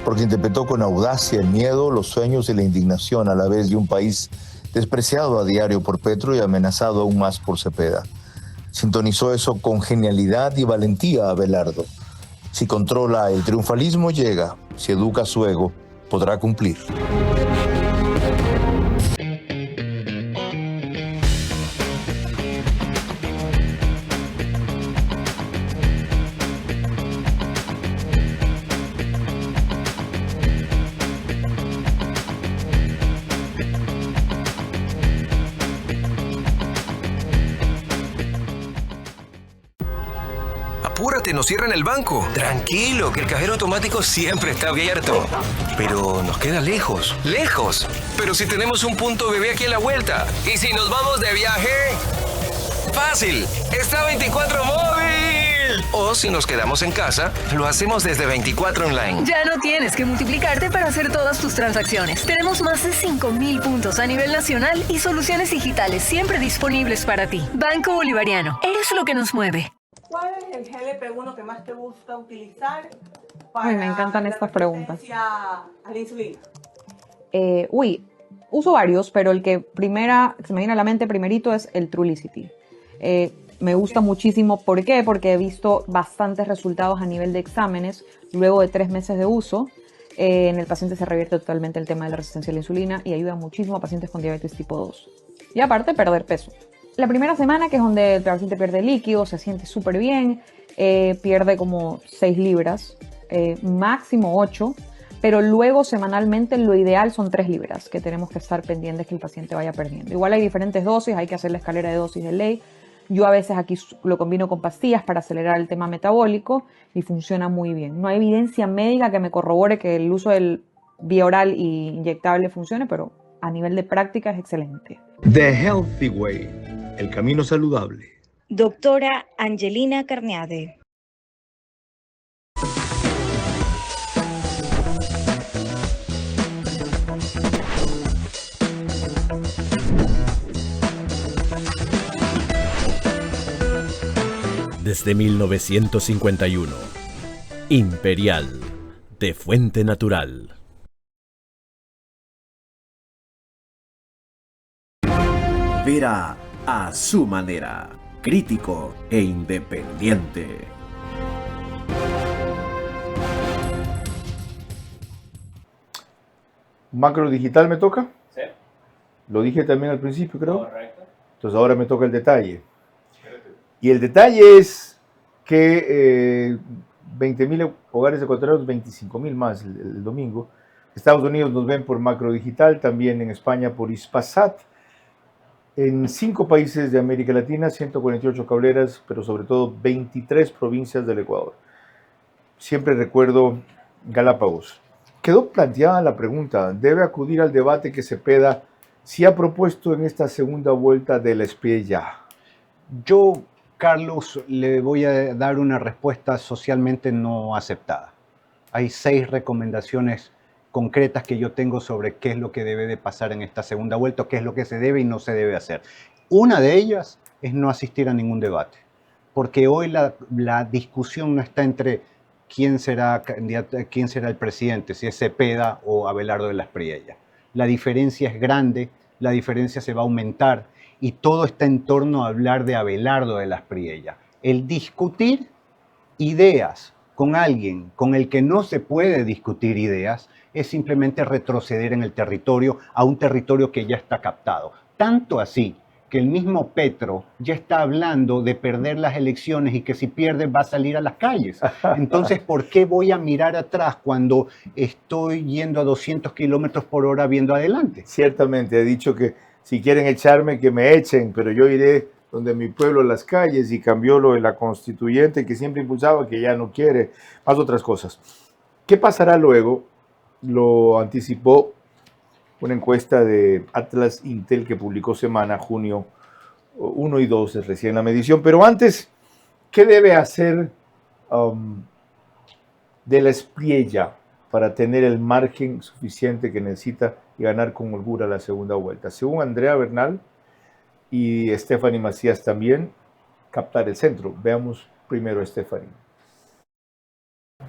porque interpretó con audacia el miedo, los sueños y la indignación a la vez de un país despreciado a diario por Petro y amenazado aún más por Cepeda. Sintonizó eso con genialidad y valentía a Abelardo. Si controla el triunfalismo, llega. Si educa su ego, podrá cumplir. Apúrate, nos cierran el banco. Tranquilo, que el cajero automático siempre está abierto. Pero nos queda lejos. ¡Lejos! Pero si tenemos un punto bebé aquí a la vuelta. ¿Y si nos vamos de viaje? ¡Fácil! ¡Está 24 móvil! O si nos quedamos en casa, lo hacemos desde 24 online. Ya no tienes que multiplicarte para hacer todas tus transacciones. Tenemos más de 5.000 puntos a nivel nacional y soluciones digitales siempre disponibles para ti. Banco Bolivariano. Eres lo que nos mueve. ¿Cuál es el GLP-1 que más te gusta utilizar para me encantan estas preguntas. a la insulina? Uso varios, pero el que se me viene a la mente primerito es el Trulicity. Me gusta muchísimo. ¿Por qué? Porque he visto bastantes resultados a nivel de exámenes luego de 3 meses de uso. En el paciente se revierte totalmente el tema de la resistencia a la insulina y ayuda muchísimo a pacientes con diabetes tipo 2. Y aparte, perder peso. La primera semana, que es donde el paciente pierde líquido, se siente súper bien, pierde como 6 libras, máximo 8, pero luego semanalmente lo ideal son 3 libras, que tenemos que estar pendientes que el paciente vaya perdiendo. Igual hay diferentes dosis, hay que hacer la escalera de dosis de ley. Yo a veces aquí lo combino con pastillas para acelerar el tema metabólico y funciona muy bien. No hay evidencia médica que me corrobore que el uso del vía oral y inyectable funcione, pero a nivel de práctica es excelente. The Healthy Way, el camino saludable. Doctora Angelina Carneade. Desde 1951, Imperial, de fuente natural. Verá a su manera, crítico e independiente. ¿Macro digital me toca? Sí. Lo dije también al principio, creo. Correcto. Entonces ahora me toca el detalle. Y el detalle es que 20.000 hogares ecuatorianos, 25.000 más el domingo. Estados Unidos nos ven por Macro Digital, también en España por Hispasat. En 5 países de América Latina, 148 cableras, pero sobre todo 23 provincias del Ecuador. Siempre recuerdo Galápagos. Quedó planteada la pregunta, ¿debe acudir al debate que Cepeda sí ha propuesto en esta segunda vuelta de la espriella? Yo, Carlos, le voy a dar una respuesta socialmente no aceptada. Hay 6 recomendaciones concretas que yo tengo sobre qué es lo que debe de pasar en esta segunda vuelta, qué es lo que se debe y no se debe hacer. Una de ellas es no asistir a ningún debate, porque hoy la discusión no está entre quién será candidato, quién será el presidente, si es Cepeda o Abelardo de las Priella. La diferencia es grande, la diferencia se va a aumentar y todo está en torno a hablar de Abelardo de las Priella. El discutir ideas con alguien con el que no se puede discutir ideas es simplemente retroceder en el territorio, a un territorio que ya está captado. Tanto así que el mismo Petro ya está hablando de perder las elecciones y que si pierde va a salir a las calles. Entonces, ¿por qué voy a mirar atrás cuando estoy yendo a 200 kilómetros por hora viendo adelante? Ciertamente, he dicho que si quieren echarme, que me echen, pero yo iré donde mi pueblo, las calles, y cambió lo de la constituyente que siempre impulsaba, que ya no quiere, más otras cosas. ¿Qué pasará luego? Lo anticipó una encuesta de Atlas Intel que publicó Semana, junio 1 y 2, es recién la medición. Pero antes, ¿qué debe hacer de la Espriella para tener el margen suficiente que necesita y ganar con holgura la segunda vuelta? Según Andrea Bernal y Stephanie Macías también, captar el centro. Veamos primero a Stephanie.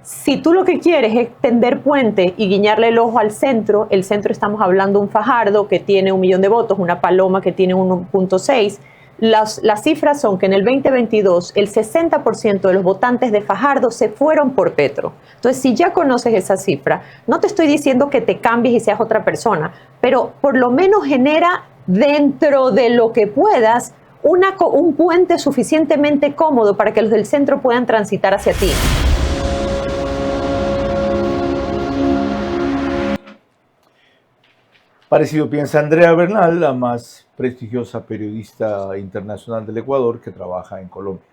Si tú lo que quieres es tender puente y guiñarle el ojo al centro, el centro estamos hablando de un Fajardo que tiene 1 millón de votos, una Paloma que tiene 1.6. Las cifras son que en el 2022 el 60% de los votantes de Fajardo se fueron por Petro. Entonces, si ya conoces esa cifra, no te estoy diciendo que te cambies y seas otra persona, pero por lo menos genera dentro de lo que puedas un puente suficientemente cómodo para que los del centro puedan transitar hacia ti. Parecido piensa Andrea Bernal, la más prestigiosa periodista internacional del Ecuador que trabaja en Colombia.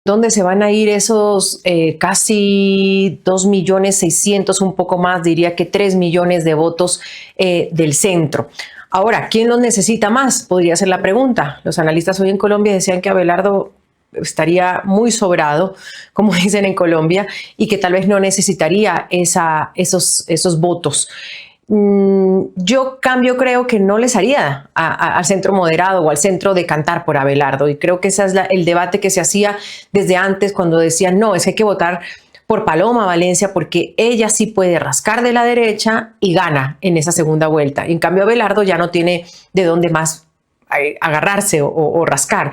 ¿Dónde se van a ir esos casi 2.600.000, un poco más, diría que 3 millones de votos del centro? Ahora, ¿quién los necesita más? Podría ser la pregunta. Los analistas hoy en Colombia decían que Abelardo estaría muy sobrado, como dicen en Colombia, y que tal vez no necesitaría esos votos. Yo creo que no les haría al centro moderado o al centro de cantar por Abelardo, y creo que ese es el debate que se hacía desde antes cuando decían no, es que hay que votar por Paloma Valencia porque ella sí puede rascar de la derecha y gana en esa segunda vuelta. En cambio Abelardo ya no tiene de dónde más agarrarse o rascar.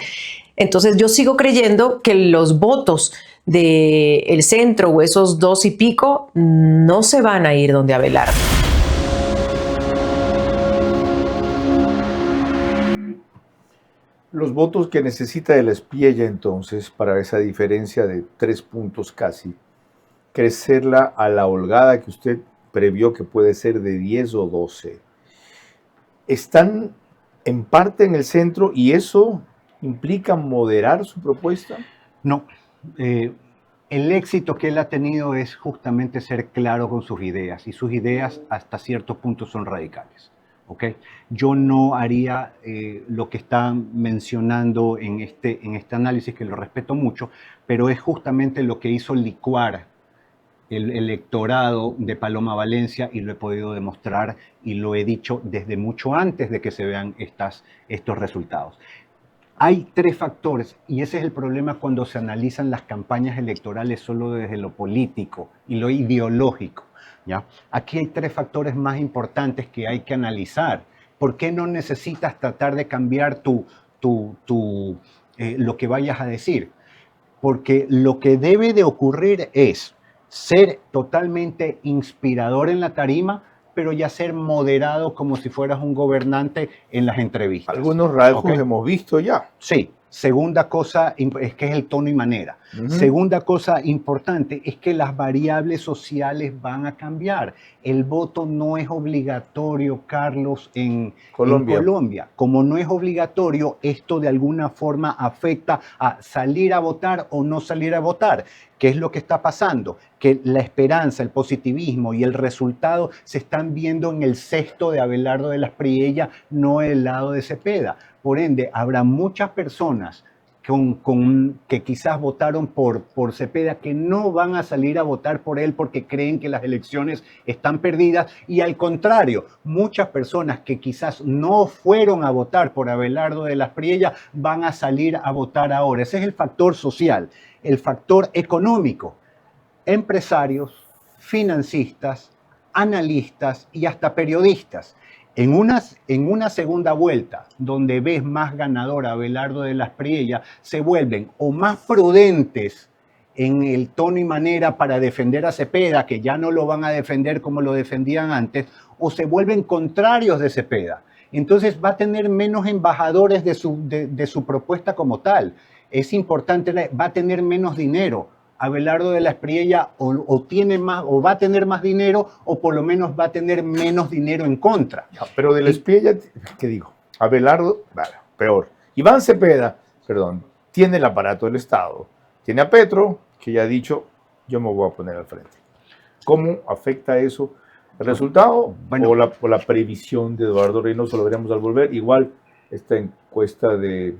Entonces yo sigo creyendo que los votos del centro o esos 2 y pico no se van a ir donde Abelardo. Los votos que necesita de la Espriella entonces para esa diferencia de 3 puntos casi, crecerla a la holgada que usted previó que puede ser de 10 o 12, ¿están en parte en el centro y eso implica moderar su propuesta? No. El éxito que él ha tenido es justamente ser claro con sus ideas, y sus ideas hasta cierto punto son radicales. ¿Okay? Yo no haría lo que están mencionando en este análisis, que lo respeto mucho, pero es justamente lo que hizo licuar el electorado de Paloma Valencia, y lo he podido demostrar y lo he dicho desde mucho antes de que se vean estos resultados. Hay 3 factores, y ese es el problema cuando se analizan las campañas electorales solo desde lo político y lo ideológico. ¿Ya? Aquí hay 3 factores más importantes que hay que analizar. ¿Por qué no necesitas tratar de cambiar lo que vayas a decir? Porque lo que debe de ocurrir es ser totalmente inspirador en la tarima, pero ya ser moderado como si fueras un gobernante en las entrevistas. Algunos rasgos hemos visto ya. Sí. Segunda cosa es que es el tono y manera. Segunda cosa importante es que las variables sociales van a cambiar. El voto no es obligatorio, Carlos, en Colombia. Como no es obligatorio, esto de alguna forma afecta a salir a votar o no salir a votar. ¿Qué es lo que está pasando? Que la esperanza, el positivismo y el resultado se están viendo en el cesto de Abelardo de las Priella, no el lado de Cepeda. Por ende, habrá muchas personas que quizás votaron por Cepeda, que no van a salir a votar por él porque creen que las elecciones están perdidas, y al contrario, muchas personas que quizás no fueron a votar por Abelardo de las Priellas van a salir a votar ahora. Ese es el factor social, el factor económico. Empresarios, financistas, analistas y hasta periodistas. En una segunda vuelta, donde ves más ganador a Abelardo de las Priellas, se vuelven o más prudentes en el tono y manera para defender a Cepeda, que ya no lo van a defender como lo defendían antes, o se vuelven contrarios de Cepeda. Entonces va a tener menos embajadores de su propuesta como tal. Es importante, va a tener menos dinero. Abelardo de las Priellas o tiene más, o va a tener más dinero, o por lo menos va a tener menos dinero en contra. Pero de las Priellas, ¿qué digo? Abelardo, bueno, peor. Iván Cepeda, perdón, tiene el aparato del Estado. Tiene a Petro, que ya ha dicho, yo me voy a poner al frente. ¿Cómo afecta eso el resultado? Bueno, o la previsión de Eduardo Reynoso, lo veremos al volver. Igual esta encuesta de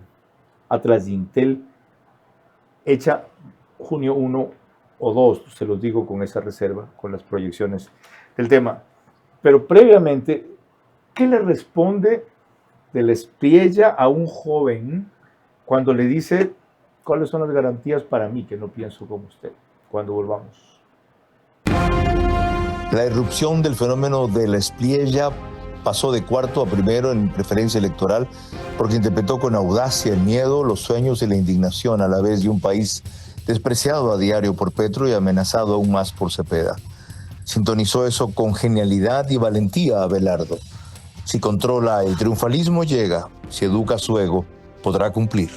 Atlas de Intel, hecha junio 1 o 2, se los digo con esa reserva, con las proyecciones del tema. Pero previamente, ¿qué le responde de la Espriella a un joven cuando le dice cuáles son las garantías para mí, que no pienso como usted, cuando volvamos? La irrupción del fenómeno de la Espriella pasó de cuarto a primero en preferencia electoral porque interpretó con audacia el miedo, los sueños y la indignación a la vez de un país despreciado a diario por Petro y amenazado aún más por Cepeda. Sintonizó eso con genialidad y valentía a Abelardo. Si controla el triunfalismo, llega. Si educa su ego, podrá cumplir.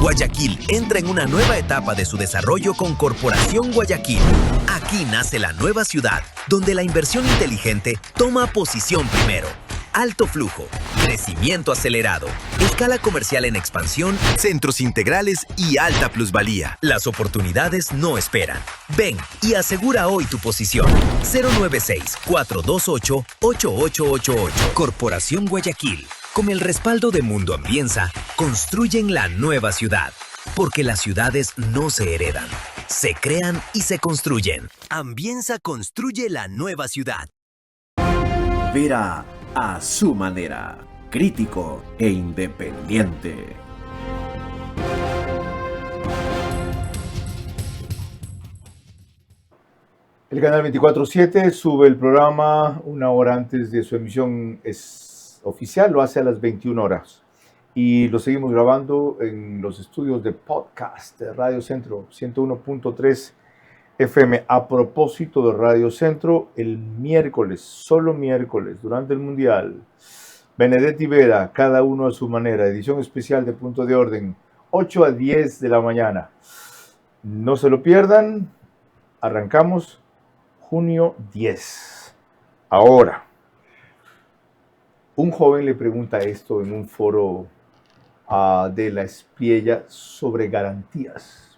Guayaquil entra en una nueva etapa de su desarrollo con Corporación Guayaquil. Aquí nace la nueva ciudad, donde la inversión inteligente toma posición primero. Alto flujo, crecimiento acelerado, escala comercial en expansión, centros integrales y alta plusvalía. Las oportunidades no esperan. Ven y asegura hoy tu posición. 096-428-8888. Corporación Guayaquil. Con el respaldo de Mundo Ambienza, construyen la nueva ciudad. Porque las ciudades no se heredan, se crean y se construyen. Ambienza construye la nueva ciudad. Verá a su manera, crítico e independiente. El canal 24/7 sube el programa una hora antes de su emisión oficial, lo hace a las 21 horas. Y lo seguimos grabando en los estudios de podcast de Radio Centro 101.3 FM. A propósito de Radio Centro, el miércoles, solo miércoles, durante el Mundial, Benedetti Vera, cada uno a su manera, edición especial de Punto de Orden, 8 a 10 de la mañana. No se lo pierdan, arrancamos junio 10. Ahora, un joven le pregunta esto en un foro de la Espriella sobre garantías.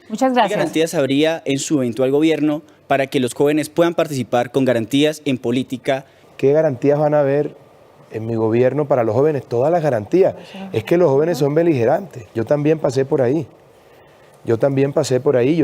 Muchas gracias. ¿Qué garantías habría en su eventual gobierno para que los jóvenes puedan participar con garantías en política? ¿Qué garantías van a haber en mi gobierno para los jóvenes? Todas las garantías. Es que los jóvenes son beligerantes. Yo también pasé por ahí. Yo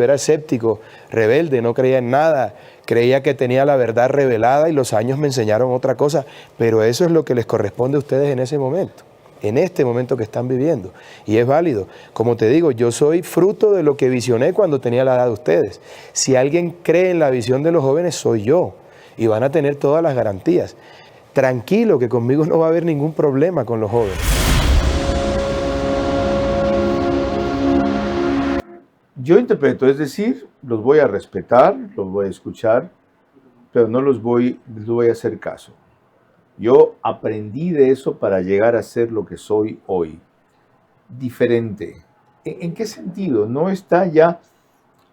era escéptico, rebelde, no creía en nada, creía que tenía la verdad revelada y los años me enseñaron otra cosa, pero eso es lo que les corresponde a ustedes en ese momento, en este momento que están viviendo, y es válido. Como te digo, yo soy fruto de lo que visioné cuando tenía la edad de ustedes. Si alguien cree en la visión de los jóvenes, soy yo, y van a tener todas las garantías. Tranquilo, que conmigo no va a haber ningún problema con los jóvenes. Yo interpreto, es decir, los voy a respetar, los voy a escuchar, pero no les voy a hacer caso. Yo aprendí de eso para llegar a ser lo que soy hoy. Diferente. ¿En qué sentido? No está ya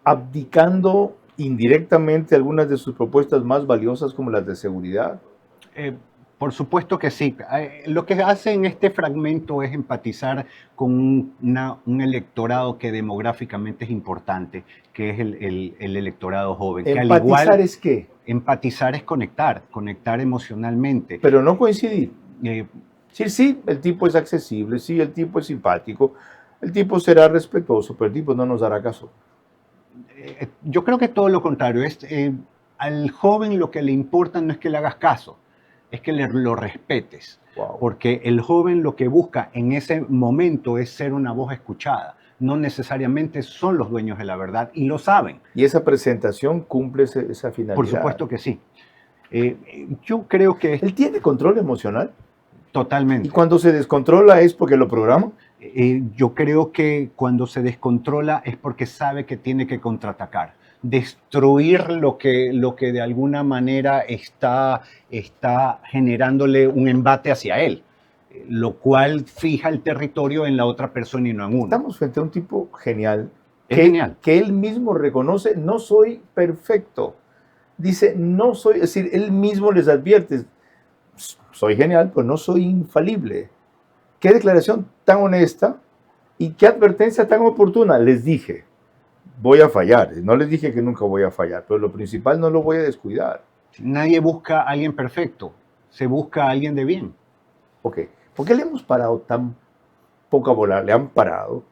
abdicando indirectamente algunas de sus propuestas más valiosas como las de seguridad? Por supuesto que sí. Lo que hace en este fragmento es empatizar con un electorado que demográficamente es importante, que es el electorado joven. ¿Empatizar que al igual, es qué? Empatizar es conectar emocionalmente. Pero no coincidir. Sí, el tipo es accesible, sí, el tipo es simpático, el tipo será respetuoso, pero el tipo no nos dará caso. Yo creo que todo lo contrario. Al joven lo que le importa no es que le hagas caso, es que lo respetes. Wow. Porque el joven lo que busca en ese momento es ser una voz escuchada. No necesariamente son los dueños de la verdad y lo saben. ¿Y esa presentación cumple esa finalidad? Por supuesto que sí. Yo creo que... ¿Él tiene control emocional? Totalmente. ¿Y cuando se descontrola es porque lo programa? Yo creo que cuando se descontrola es porque sabe que tiene que contraatacar, destruir lo que de alguna manera está generándole un embate hacia él, lo cual fija el territorio en la otra persona y no en uno. Estamos frente a un tipo genial. Genial. Que él mismo reconoce, no soy perfecto. Dice, no soy, es decir, él mismo les advierte, soy genial, pero no soy infalible. Qué declaración tan honesta y qué advertencia tan oportuna. Les dije, voy a fallar. No les dije que nunca voy a fallar, pero lo principal no lo voy a descuidar. Nadie busca a alguien perfecto, se busca a alguien de bien. Ok, ¿por qué le hemos parado tan poco a volar? Le han parado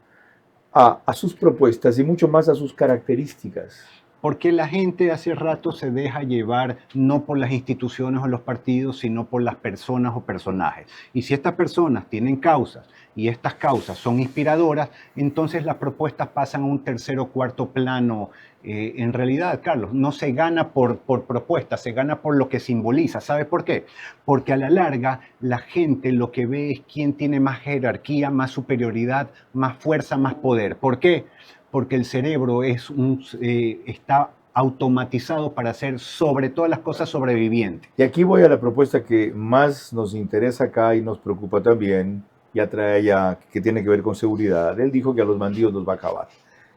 a sus propuestas y mucho más a sus características. Porque la gente hace rato se deja llevar no por las instituciones o los partidos, sino por las personas o personajes. Y si estas personas tienen causas y estas causas son inspiradoras, entonces las propuestas pasan a un tercer o cuarto plano. En realidad, Carlos, no se gana por propuestas, se gana por lo que simboliza. ¿Sabe por qué? Porque a la larga la gente lo que ve es quién tiene más jerarquía, más superioridad, más fuerza, más poder. ¿Por qué? Porque el cerebro está automatizado para ser sobre todas las cosas sobreviviente. Y aquí voy a la propuesta que más nos interesa acá y nos preocupa también, ya trae ya que tiene que ver con seguridad. Él dijo que a los bandidos los va a acabar,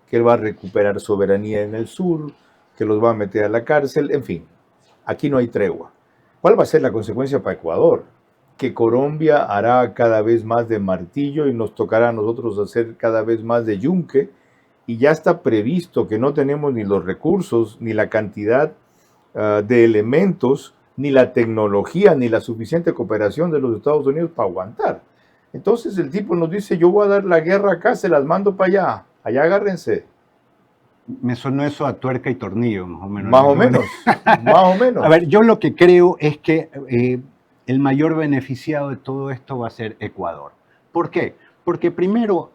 que él va a recuperar soberanía en el sur, que los va a meter a la cárcel, en fin, aquí no hay tregua. ¿Cuál va a ser la consecuencia para Ecuador? Que Colombia hará cada vez más de martillo y nos tocará a nosotros hacer cada vez más de yunque. Y ya está previsto que no tenemos ni los recursos, ni la cantidad de elementos, ni la tecnología, ni la suficiente cooperación de los Estados Unidos para aguantar. Entonces el tipo nos dice, yo voy a dar la guerra acá, se las mando para allá agárrense. Me sonó eso a tuerca y tornillo, más o menos. Más o menos, más o menos. A ver, yo lo que creo es que el mayor beneficiado de todo esto va a ser Ecuador. ¿Por qué? Porque primero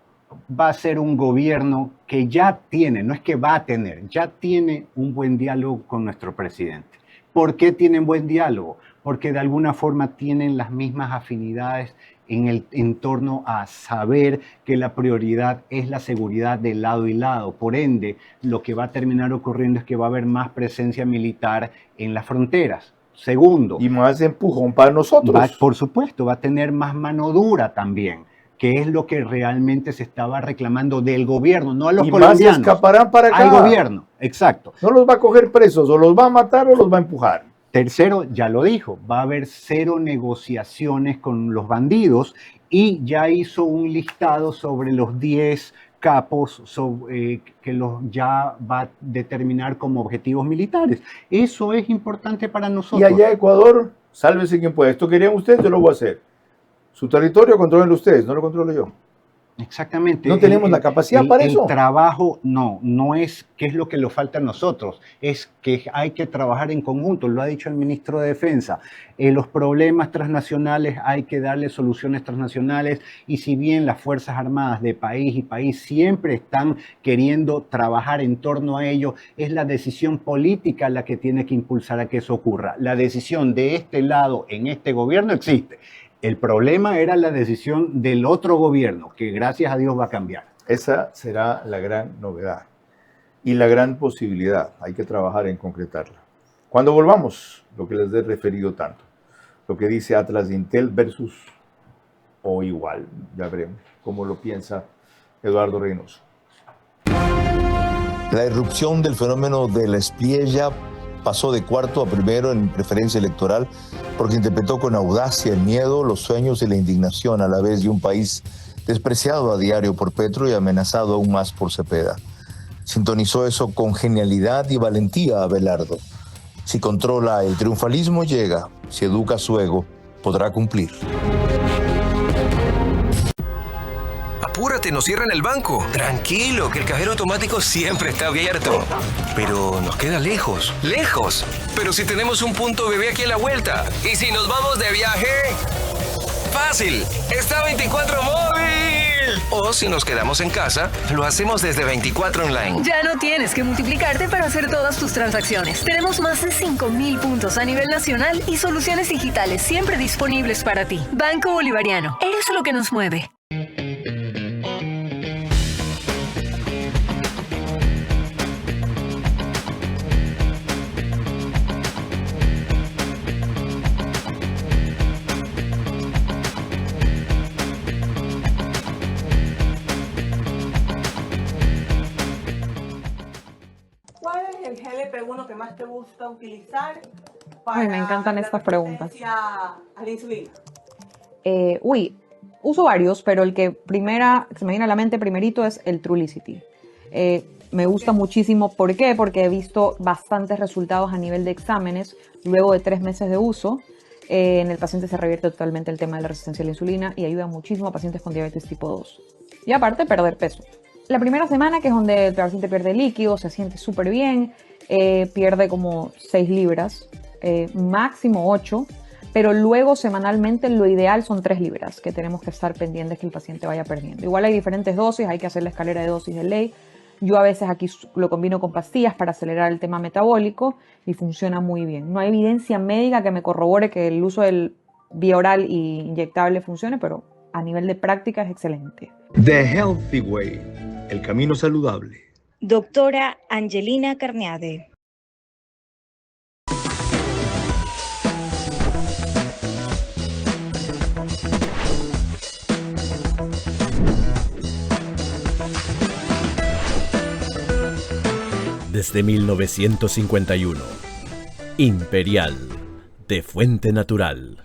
va a ser un gobierno que ya tiene, no es que va a tener, ya tiene un buen diálogo con nuestro presidente. ¿Por qué tienen buen diálogo? Porque de alguna forma tienen las mismas afinidades en torno a saber que la prioridad es la seguridad de lado y lado. Por ende, lo que va a terminar ocurriendo es que va a haber más presencia militar en las fronteras. Segundo. Y más empujón para nosotros. Por supuesto, va a tener más mano dura también, que es lo que realmente se estaba reclamando del gobierno, no a los colombianos. Y más escaparán para acá. Al gobierno, exacto. No los va a coger presos, o los va a matar o los va a empujar. Tercero, ya lo dijo, va a haber 0 negociaciones con los bandidos y ya hizo un listado sobre los 10 capos que ya va a determinar como objetivos militares. Eso es importante para nosotros. Y allá Ecuador, sálvese quien pueda. Esto querían ustedes, yo lo voy a hacer. Su territorio controlenlo ustedes, no lo controlo yo. Exactamente. No tenemos la capacidad para eso. El trabajo no es qué es lo que nos falta a nosotros, es que hay que trabajar en conjunto, lo ha dicho el ministro de Defensa. Los problemas transnacionales hay que darle soluciones transnacionales y si bien las Fuerzas Armadas de país y país siempre están queriendo trabajar en torno a ello, es la decisión política la que tiene que impulsar a que eso ocurra. La decisión de este lado en este gobierno existe. El problema era la decisión del otro gobierno, que gracias a Dios va a cambiar. Esa será la gran novedad y la gran posibilidad. Hay que trabajar en concretarla. Cuando volvamos, lo que les he referido tanto, lo que dice Atlas de Intel versus o igual, ya veremos cómo lo piensa Eduardo Reynoso. La irrupción del fenómeno de la espriella pasó de cuarto a primero en preferencia electoral porque interpretó con audacia el miedo, los sueños y la indignación a la vez de un país despreciado a diario por Petro y amenazado aún más por Cepeda. Sintonizó eso con genialidad y valentía a Abelardo. Si controla el triunfalismo, llega. Si educa su ego, podrá cumplir. Apúrate, nos cierran el banco. Tranquilo, que el cajero automático siempre está abierto. Pero nos queda lejos. ¡Lejos! Pero si tenemos un punto bebé aquí a la vuelta. ¿Y si nos vamos de viaje? ¡Fácil! ¡Está 24 móvil! O si nos quedamos en casa, lo hacemos desde 24 online. Ya no tienes que multiplicarte para hacer todas tus transacciones. Tenemos más de 5.000 puntos a nivel nacional y soluciones digitales siempre disponibles para ti. Banco Bolivariano. Eres lo que nos mueve. ¿Cuál es el GLP-1 que más te gusta utilizar Ay, me encantan estas preguntas. a la insulina? Uso varios, pero el que se me viene a la mente primerito es el Trulicity. Me gusta muchísimo. ¿Por qué? Porque he visto bastantes resultados a nivel de exámenes luego de 3 meses de uso. En el paciente se revierte totalmente el tema de la resistencia a la insulina y ayuda muchísimo a pacientes con diabetes tipo 2. Y aparte, perder peso. La primera semana, que es donde el paciente pierde líquido, se siente súper bien, pierde como 6 libras, máximo 8, pero luego semanalmente lo ideal son 3 libras, que tenemos que estar pendientes que el paciente vaya perdiendo. Igual hay diferentes dosis, hay que hacer la escalera de dosis de ley. Yo a veces aquí lo combino con pastillas para acelerar el tema metabólico y funciona muy bien. No hay evidencia médica que me corrobore que el uso del vía oral y inyectable funcione, pero a nivel de práctica es excelente. The Healthy Way, el camino saludable. Doctora Angelina Carneade. Desde 1951, Imperial, de fuente natural.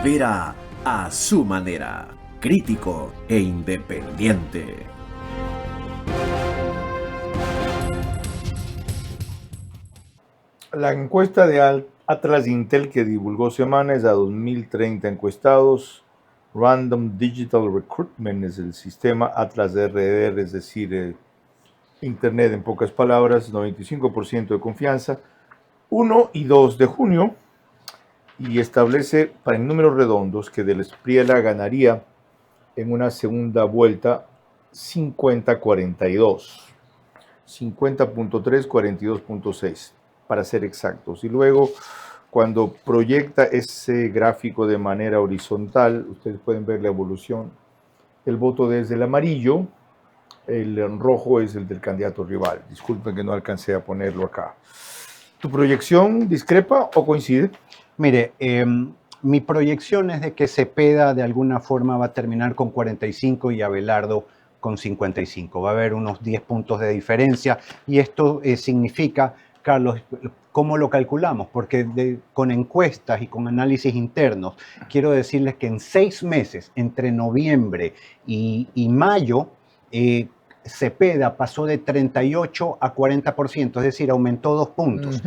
Vera a su manera, crítico e independiente. La encuesta de Atlas Intel que divulgó Semanas a 2030 encuestados, Random Digital Recruitment es el sistema, Atlas RDR, es decir, Internet en pocas palabras, 95% de confianza, 1 y 2 de junio, y establece para en números redondos que Del Espriella ganaría en una segunda vuelta 50-42, 50.3, 42.6 para ser exactos. Y luego, cuando proyecta ese gráfico de manera horizontal, ustedes pueden ver la evolución. El voto desde el amarillo, el rojo es el del candidato rival. Disculpen que no alcancé a ponerlo acá. ¿Tu proyección discrepa o coincide? Mire, mi proyección es de que Cepeda de alguna forma va a terminar con 45 y Abelardo con 55. Va a haber unos 10 puntos de diferencia y esto significa, Carlos, ¿cómo lo calculamos? Porque con encuestas y con análisis internos, quiero decirles que en 6 meses, entre noviembre y mayo, Cepeda pasó de 38 a 40%, es decir, aumentó 2 puntos.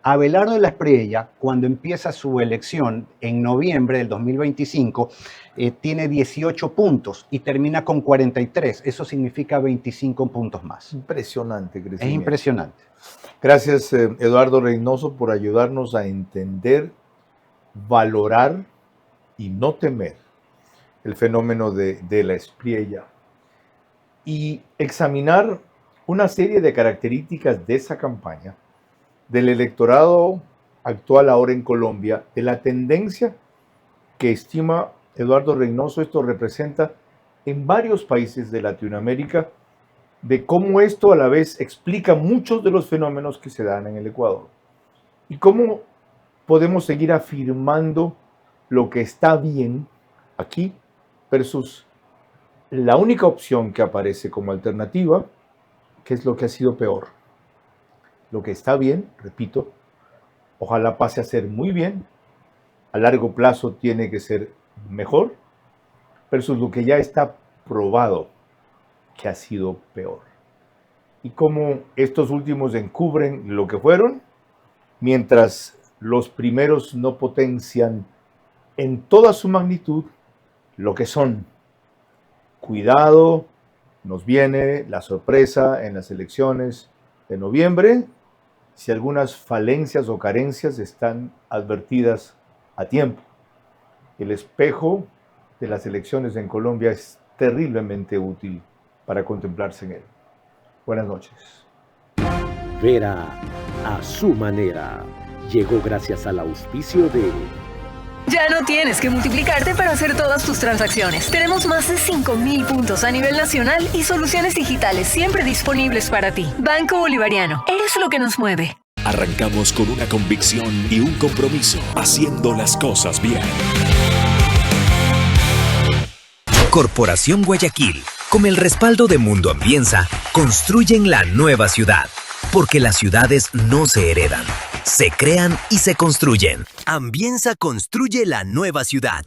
Abelardo de la Espriella, cuando empieza su elección en noviembre del 2025, tiene 18 puntos y termina con 43. Eso significa 25 puntos más. Impresionante crecimiento. Es impresionante. Gracias, Eduardo Reynoso, por ayudarnos a entender, valorar y no temer el fenómeno de la Espriella y examinar una serie de características de esa campaña, del electorado actual ahora en Colombia, de la tendencia que estima Eduardo Reynoso esto representa en varios países de Latinoamérica, de cómo esto a la vez explica muchos de los fenómenos que se dan en el Ecuador y cómo podemos seguir afirmando lo que está bien aquí versus la única opción que aparece como alternativa, que es lo que ha sido peor. Lo que está bien, repito, ojalá pase a ser muy bien, a largo plazo tiene que ser mejor, versus lo que ya está probado que ha sido peor. Y como estos últimos encubren lo que fueron, mientras los primeros no potencian en toda su magnitud lo que son. Cuidado, nos viene la sorpresa en las elecciones de noviembre, si algunas falencias o carencias están advertidas a tiempo. El espejo de las elecciones en Colombia es terriblemente útil para contemplarse en él. Buenas noches. Vera a su manera. Llegó gracias al auspicio de... Ya no tienes que multiplicarte para hacer todas tus transacciones. Tenemos más de 5,000 puntos a nivel nacional y soluciones digitales siempre disponibles para ti. Banco Bolivariano, eres lo que nos mueve. Arrancamos con una convicción y un compromiso, haciendo las cosas bien. Corporación Guayaquil, con el respaldo de Mundo Ambienza, construyen la nueva ciudad. Porque las ciudades no se heredan, se crean y se construyen. Ambienza construye la nueva ciudad.